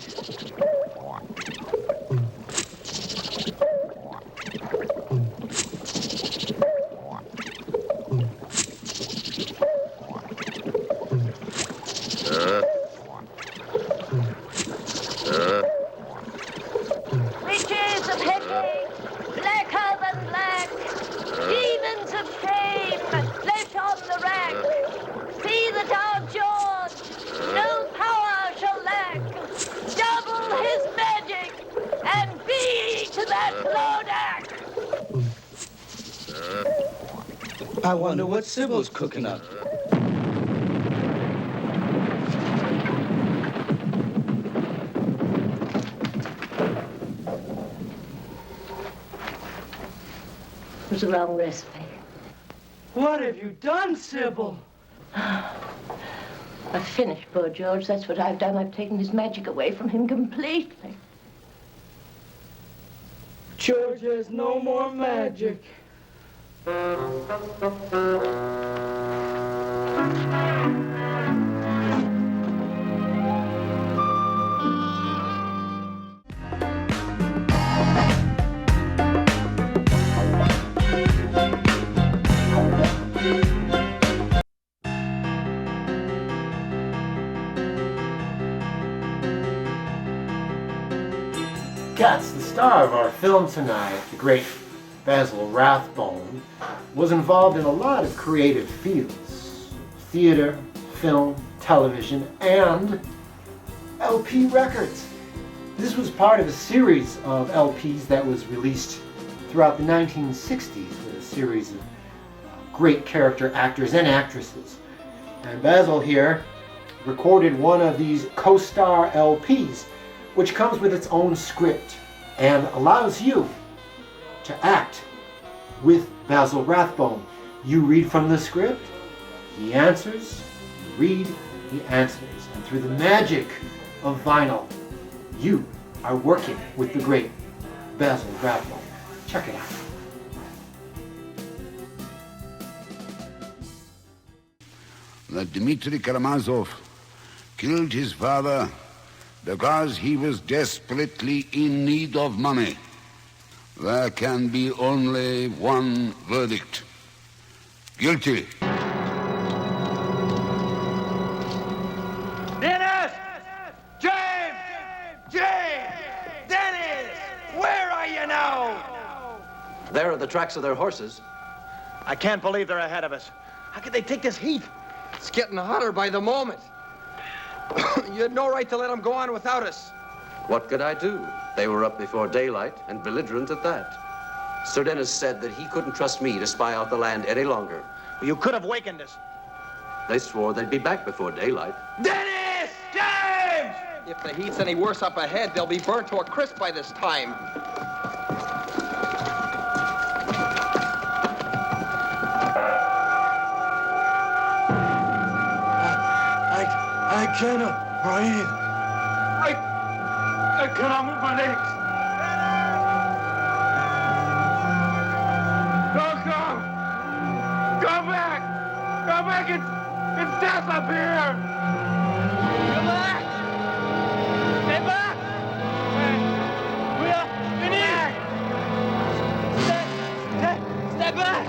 I wonder what Sybil's cooking up. It was the wrong recipe. What have you done, Sybil? I've finished poor George. That's what I've done. I've taken his magic away from him completely. George has no more magic. Guts, the star of our film tonight, the great Basil Rathbone, was involved in a lot of creative fields: theater, film, television, and LP records. This was part of a series of LPs that was released throughout the 1960s with a series of great character actors and actresses. And Basil here recorded one of these co-star LPs, which comes with its own script and allows you to act with Basil Rathbone. You read from the script, he answers, you read, he answers. And through the magic of vinyl, you are working with the great Basil Rathbone. Check it out. That Dmitri Karamazov killed his father because he was desperately in need of money. There can be only one verdict: guilty. Dennis! James! James! Dennis! Where are you now? There are the tracks of their horses. I can't believe they're ahead of us. How could they take this heat? It's getting hotter by the moment. You had no right to let them go on without us. What could I do? They were up before daylight, and belligerent at that. Sir Dennis said that he couldn't trust me to spy out the land any longer. You could have wakened us. They swore they'd be back before daylight. Dennis! James! If the heat's any worse up ahead, they'll be burnt to a crisp by this time. I cannot breathe. I cannot move my legs. Don't go! Go back! Go back! It's death up here! Come back! Stay back! We are finished! Stay back!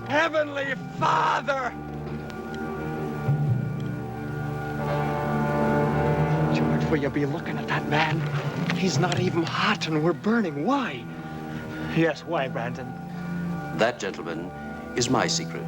Heavenly Father! George, will you be looking at that man? He's not even hot and we're burning. Why? Yes, why, Brandon? That, gentlemen, is my secret.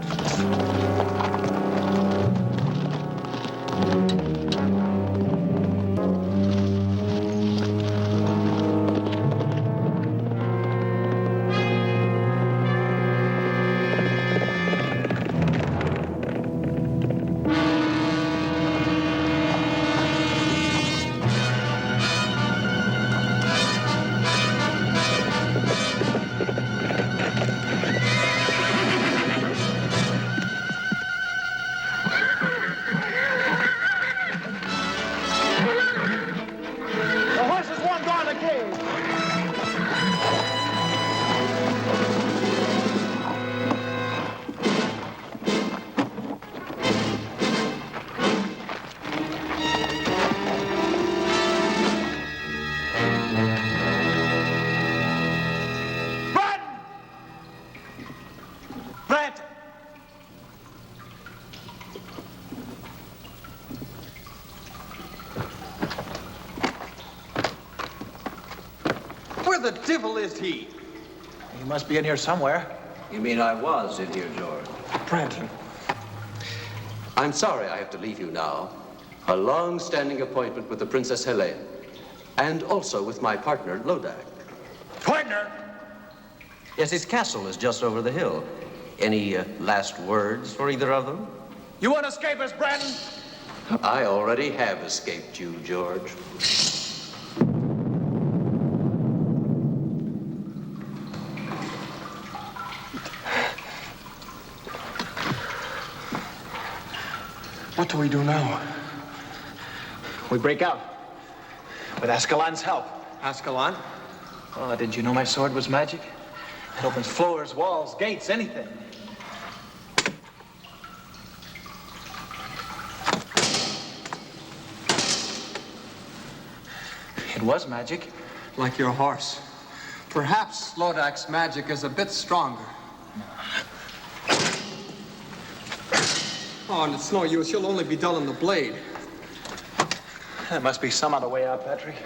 Where the devil is he? He must be in here somewhere. You mean I was in here, George? Brandon. I'm sorry I have to leave you now. A long-standing appointment with the Princess Helene. And also with my partner, Lodak. Partner? Yes, his castle is just over the hill. Any last words for either of them? You want to escape us, Bratton? I already have escaped you, George. What do we do now? We break out. With Ascalon's help. Ascalon? Oh, did you know my sword was magic? It opens floors, walls, gates, anything. It was magic. Like your horse. Perhaps Lodak's magic is a bit stronger. Oh, and it's no use. You'll only be dulling the blade. There must be some other way out, Patrick.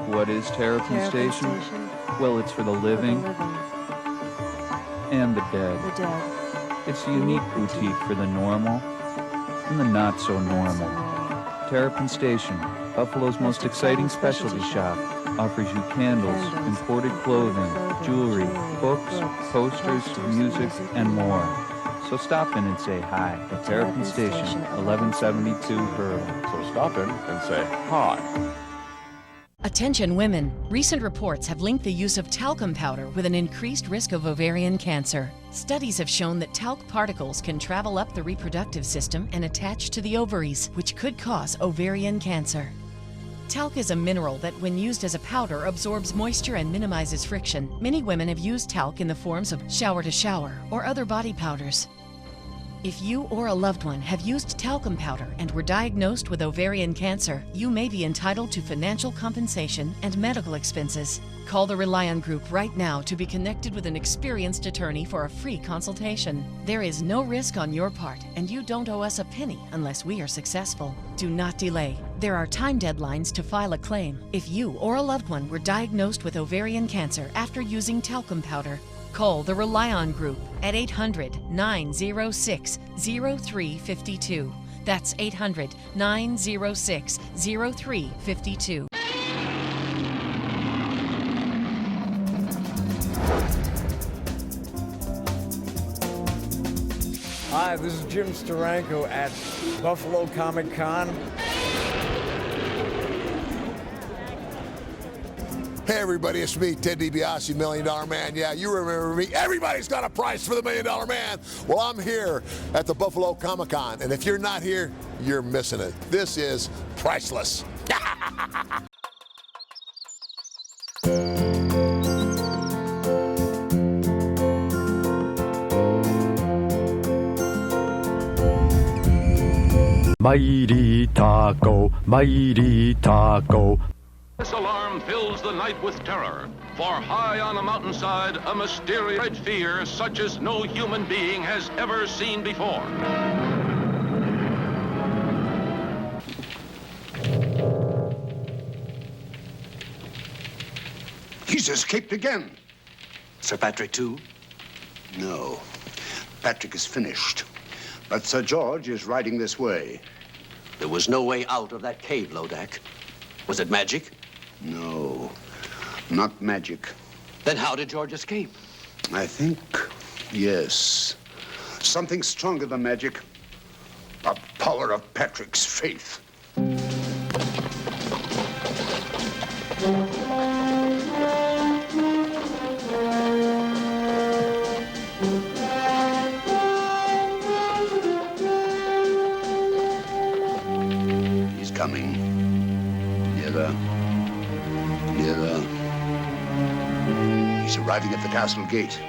What is Terrapin Station? Well, it's for the living and the dead. It's a unique boutique for the normal and the not so normal. Terrapin Station, Buffalo's most exciting specialty shop, offers you candles, imported clothing, jewelry, books, posters, music, and more. So stop in and say hi at Terrapin Station, 1172 Hurl. So stop in and say hi. Attention women. Recent reports have linked the use of talcum powder with an increased risk of ovarian cancer. Studies have shown that talc particles can travel up the reproductive system and attach to the ovaries, which could cause ovarian cancer. Talc is a mineral that, when used as a powder, absorbs moisture and minimizes friction. Many women have used talc in the forms of shower-to-shower or other body powders. If you or a loved one have used talcum powder and were diagnosed with ovarian cancer, you may be entitled to financial compensation and medical expenses. Call the Rely On Group right now to be connected with an experienced attorney for a free consultation. There is no risk on your part, and you don't owe us a penny unless we are successful. Do not delay. There are time deadlines to file a claim. If you or a loved one were diagnosed with ovarian cancer after using talcum powder, call the Rely On Group at 800-906-0352. That's 800-906-0352. Hi, this is Jim Steranko at Buffalo Comic Con. Hey everybody, it's me, Ted DiBiase, $1 Million Man. Yeah, you remember me. Everybody's got a price for the $1 Million Man. Well, I'm here at the Buffalo Comic Con, and if you're not here, you're missing it. This is priceless. mighty taco, mighty taco. This alarm fills the night with terror, for high on a mountainside, a mysterious red fear such as no human being has ever seen before. He's escaped again. Sir Patrick, too? No. Patrick is finished. But Sir George is riding this way. There was no way out of that cave, Lodak. Was it magic? No, not magic. Then how did George escape? I think, yes. Something stronger than magic. The power of Patrick's faith. He's coming. Nearer. Nearer. He's arriving at the castle gate.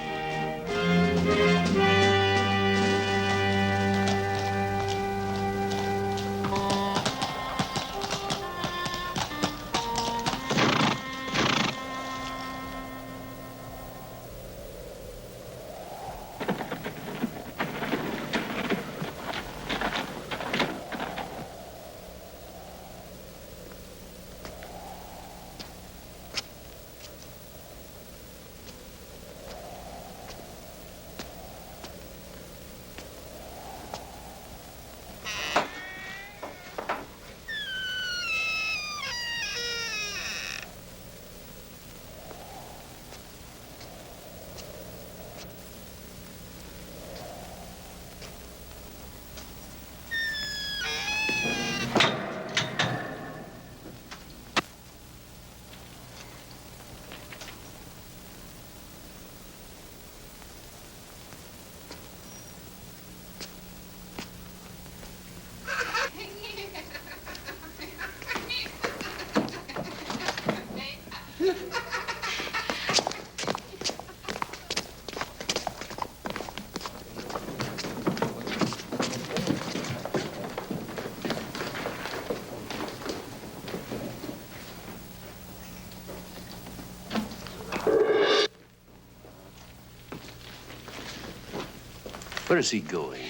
Where is he going?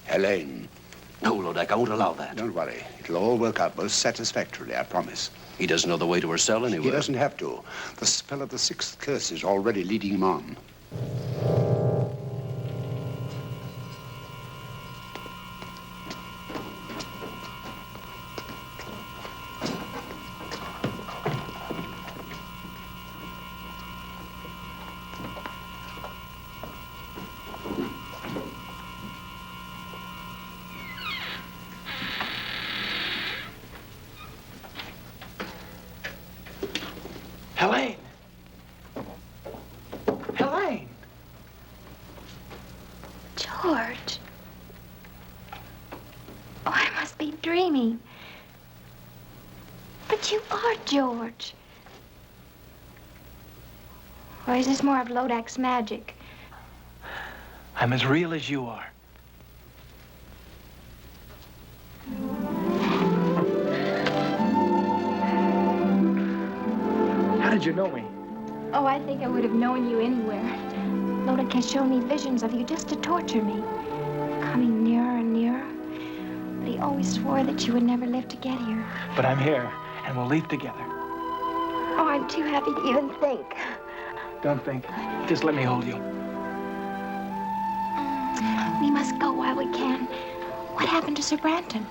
Helene. No, Lodak, I won't allow that. Don't worry. It'll all work out most satisfactorily, I promise. He doesn't know the way to her cell anyway. He doesn't have to. The spell of the sixth curse is already leading him on. Helene! Helene! George. Oh, I must be dreaming. But you are George. Or is this more of Lodak's magic? I'm as real as you are. How did you know me? Oh, I think I would have known you anywhere. Lodak has shown me visions of you just to torture me. Coming nearer and nearer. But he always swore that you would never live to get here. But I'm here, and we'll leave together. Oh, I'm too happy to even think. Don't think. Just let me hold you. We must go while we can. What happened to Sir Branton?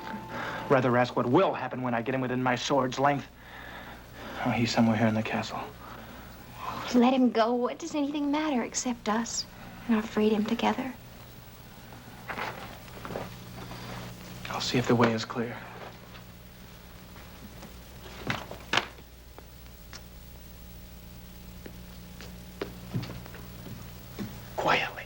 Rather ask what will happen when I get him within my sword's length. Oh, he's somewhere here in the castle. Let him go. What does anything matter except us and our freedom together? I'll see if the way is clear. Quietly.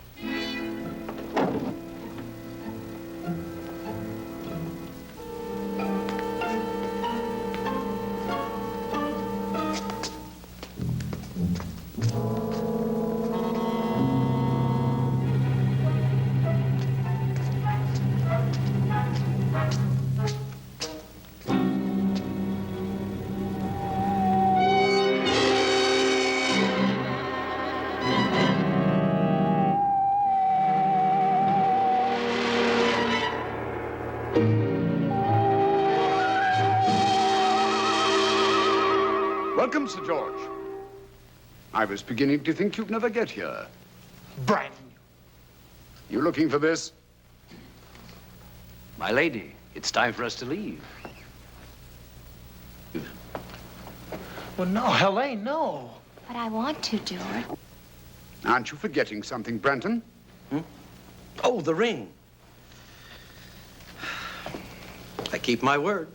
Welcome, Sir George. I was beginning to think you'd never get here. Brent. You looking for this? My lady, it's time for us to leave. Well, no, Helene, no. But I want to, George. Aren't you forgetting something, Branton? Oh, the ring. I keep my word.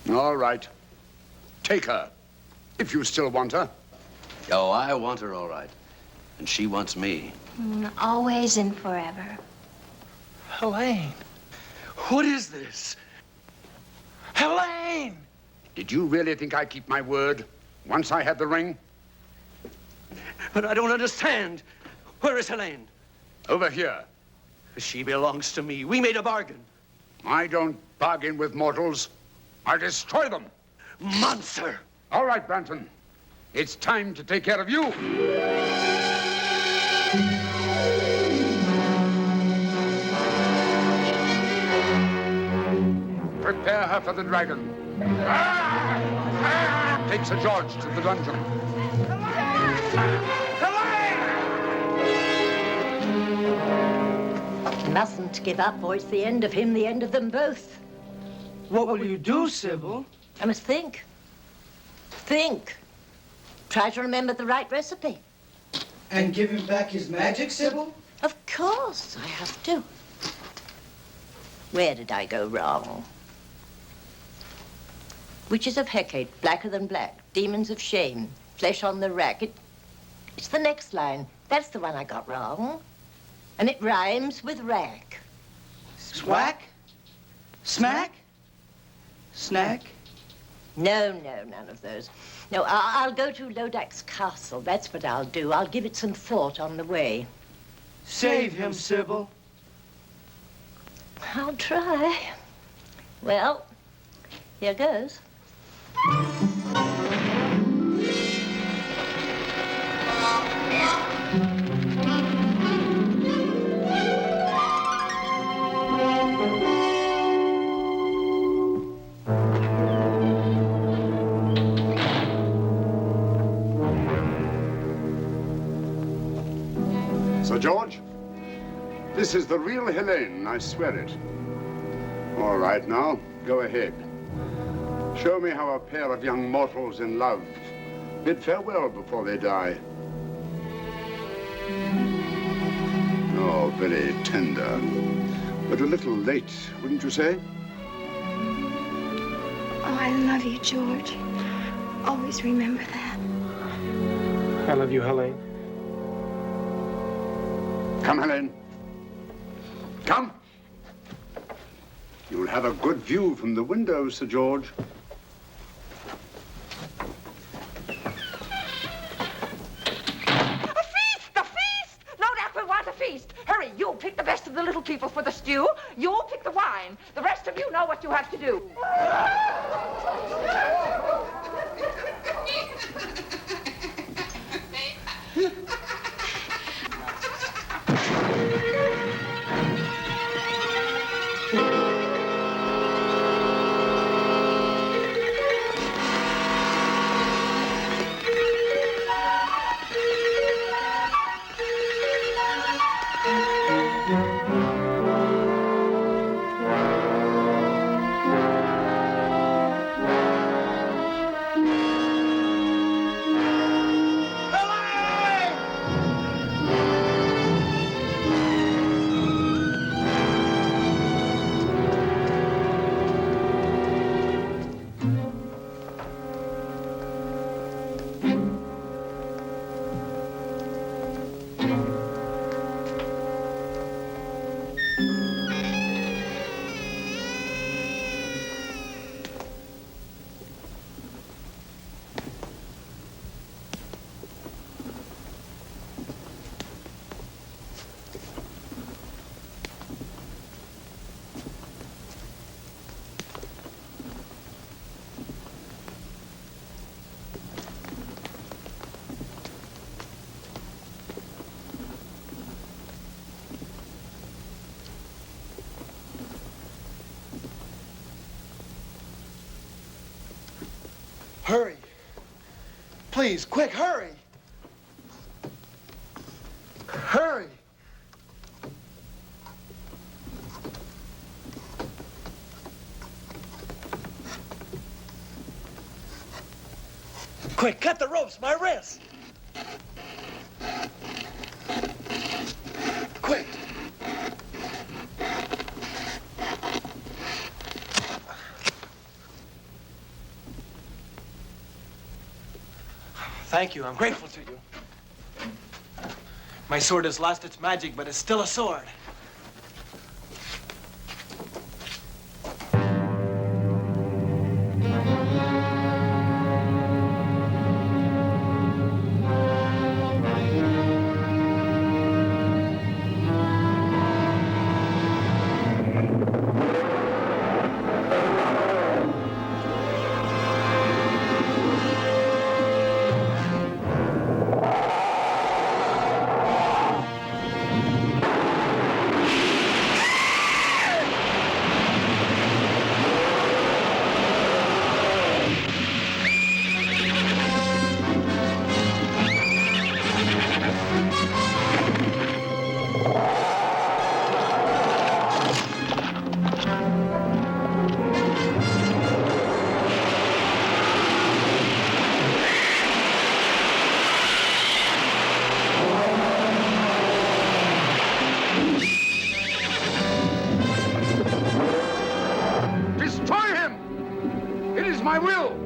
All right. Take her, if you still want her. Oh, I want her all right. And she wants me. Always and forever. Helene, what is this? Helene! Did you really think I'd keep my word once I had the ring? But I don't understand. Where is Helene? Over here. She belongs to me. We made a bargain. I don't bargain with mortals. I destroy them. Monster! All right, Branton. It's time to take care of you. Prepare her for the dragon. Take Sir George to the dungeon. Mustn't give up, or it's the end of him, the end of them both. What will you do, Sybil? I must think. Think. Try to remember the right recipe. And give him back his magic, Sybil? Of course, I have to. Where did I go wrong? Witches of Hecate, blacker than black. Demons of shame, flesh on the rack. It's the next line. That's the one I got wrong. And it rhymes with rack. Swack? Smack? Snack? No, none of those. No, I'll go to Lodak's castle. That's what I'll do. I'll give it some thought on the way. Save him, Sybil. I'll try. Well, here goes. Sir George, this is the real Helene, I swear it. All right, now, go ahead. Show me how a pair of young mortals in love bid farewell before they die. Oh, very tender, but a little late, wouldn't you say? Oh, I love you, George. Always remember that. I love you, Helene. Come, Helene. Come. You'll have a good view from the window, Sir George. Hurry, you'll pick the best of the little people for the stew. You'll pick the wine. The rest of you know what you have to do. Hurry. Please, quick, hurry. Hurry. Quick, cut the ropes, my wrist. Quick. Thank you. I'm grateful to you. My sword has lost its magic, but it's still a sword. My will!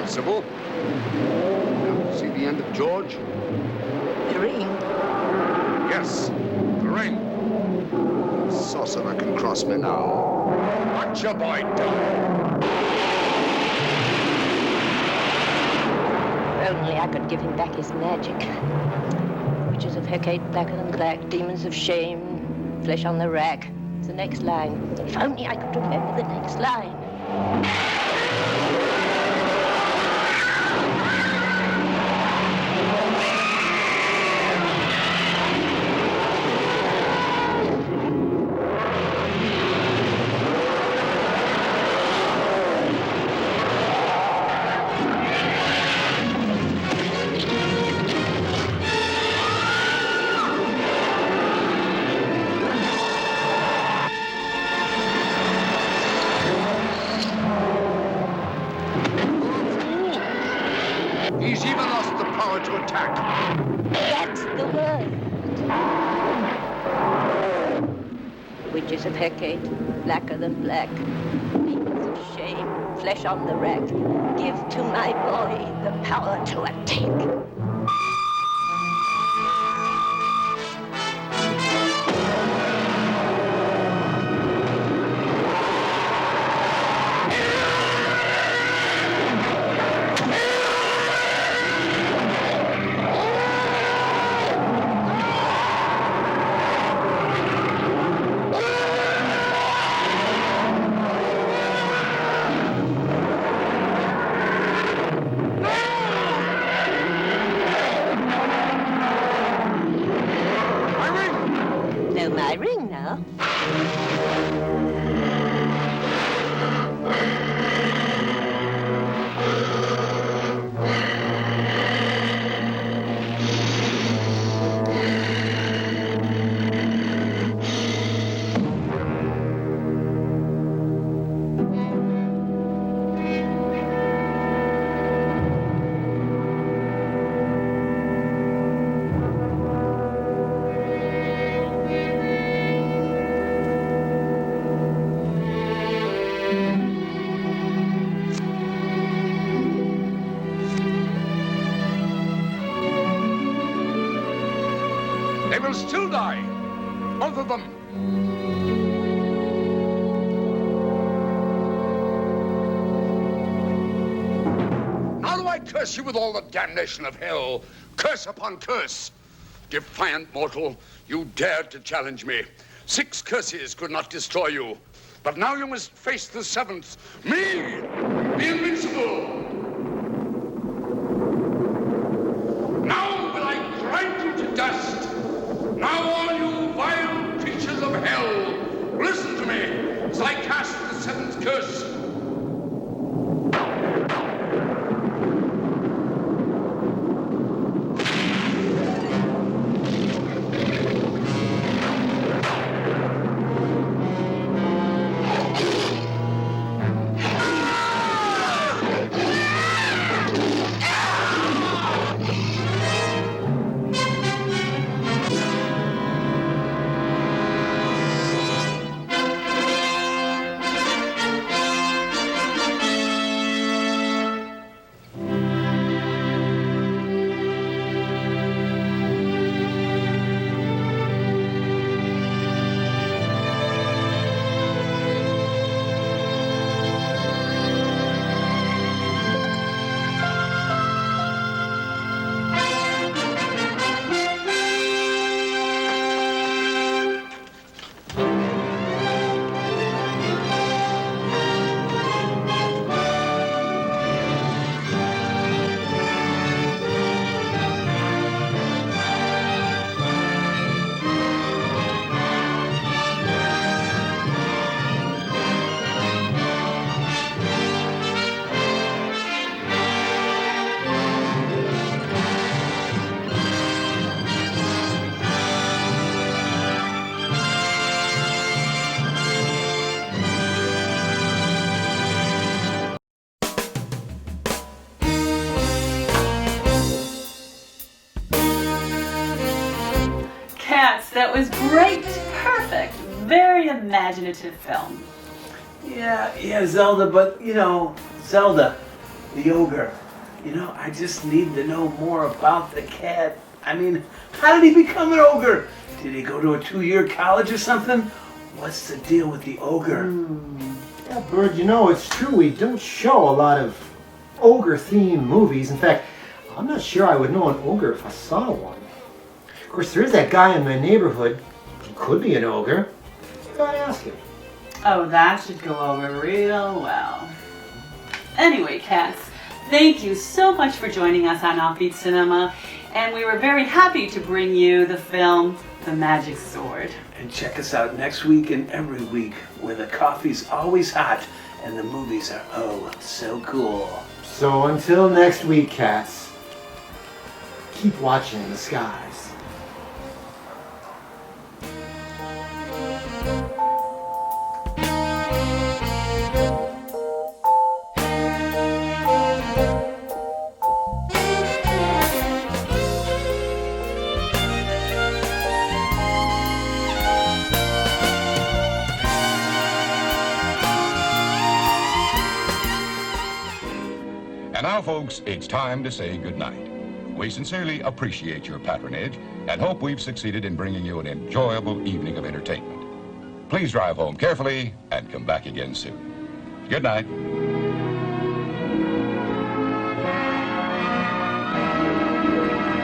Sybil? See the end of George? The ring. Yes, the ring. Sorcerer can cross me now. Watch your boy die. If only I could give him back his magic. Witches of Hecate, blacker than black, demons of shame, flesh on the rack. It's the next line. If only I could remember the next line. He's even lost the power to attack. That's the word. Witches of Hecate, blacker than black, demons of shame, flesh on the rack. Give to my boy the power to attack. My ring now. They will still die. Both of them. Now do I curse you with all the damnation of hell. Curse upon curse. Defiant mortal, you dared to challenge me. 6 curses could not destroy you. But now you must face the 7th. Me, the invincible. Now will I grind you to dust. Now all you vile creatures of hell, listen to me as I cast the 7th curse. That was great, perfect, very imaginative film. Yeah, Zelda, but you know, Zelda, the ogre, you know, I just need to know more about the cat. I mean, how did he become an ogre? Did he go to a 2-year college or something? What's the deal with the ogre? Yeah, Bird, you know, it's true, we don't show a lot of ogre-themed movies. In fact, I'm not sure I would know an ogre if I saw one. Of course, there is that guy in my neighborhood. He could be an ogre. You gotta ask him. Oh, that should go over real well. Anyway, cats, thank you so much for joining us on Offbeat Cinema, and we were very happy to bring you the film, The Magic Sword. And check us out next week and every week, where the coffee's always hot and the movies are oh so cool. So until next week, cats, keep watching the skies. And now, folks, it's time to say goodnight. We sincerely appreciate your patronage and hope we've succeeded in bringing you an enjoyable evening of entertainment. Please drive home carefully and come back again soon. Good night.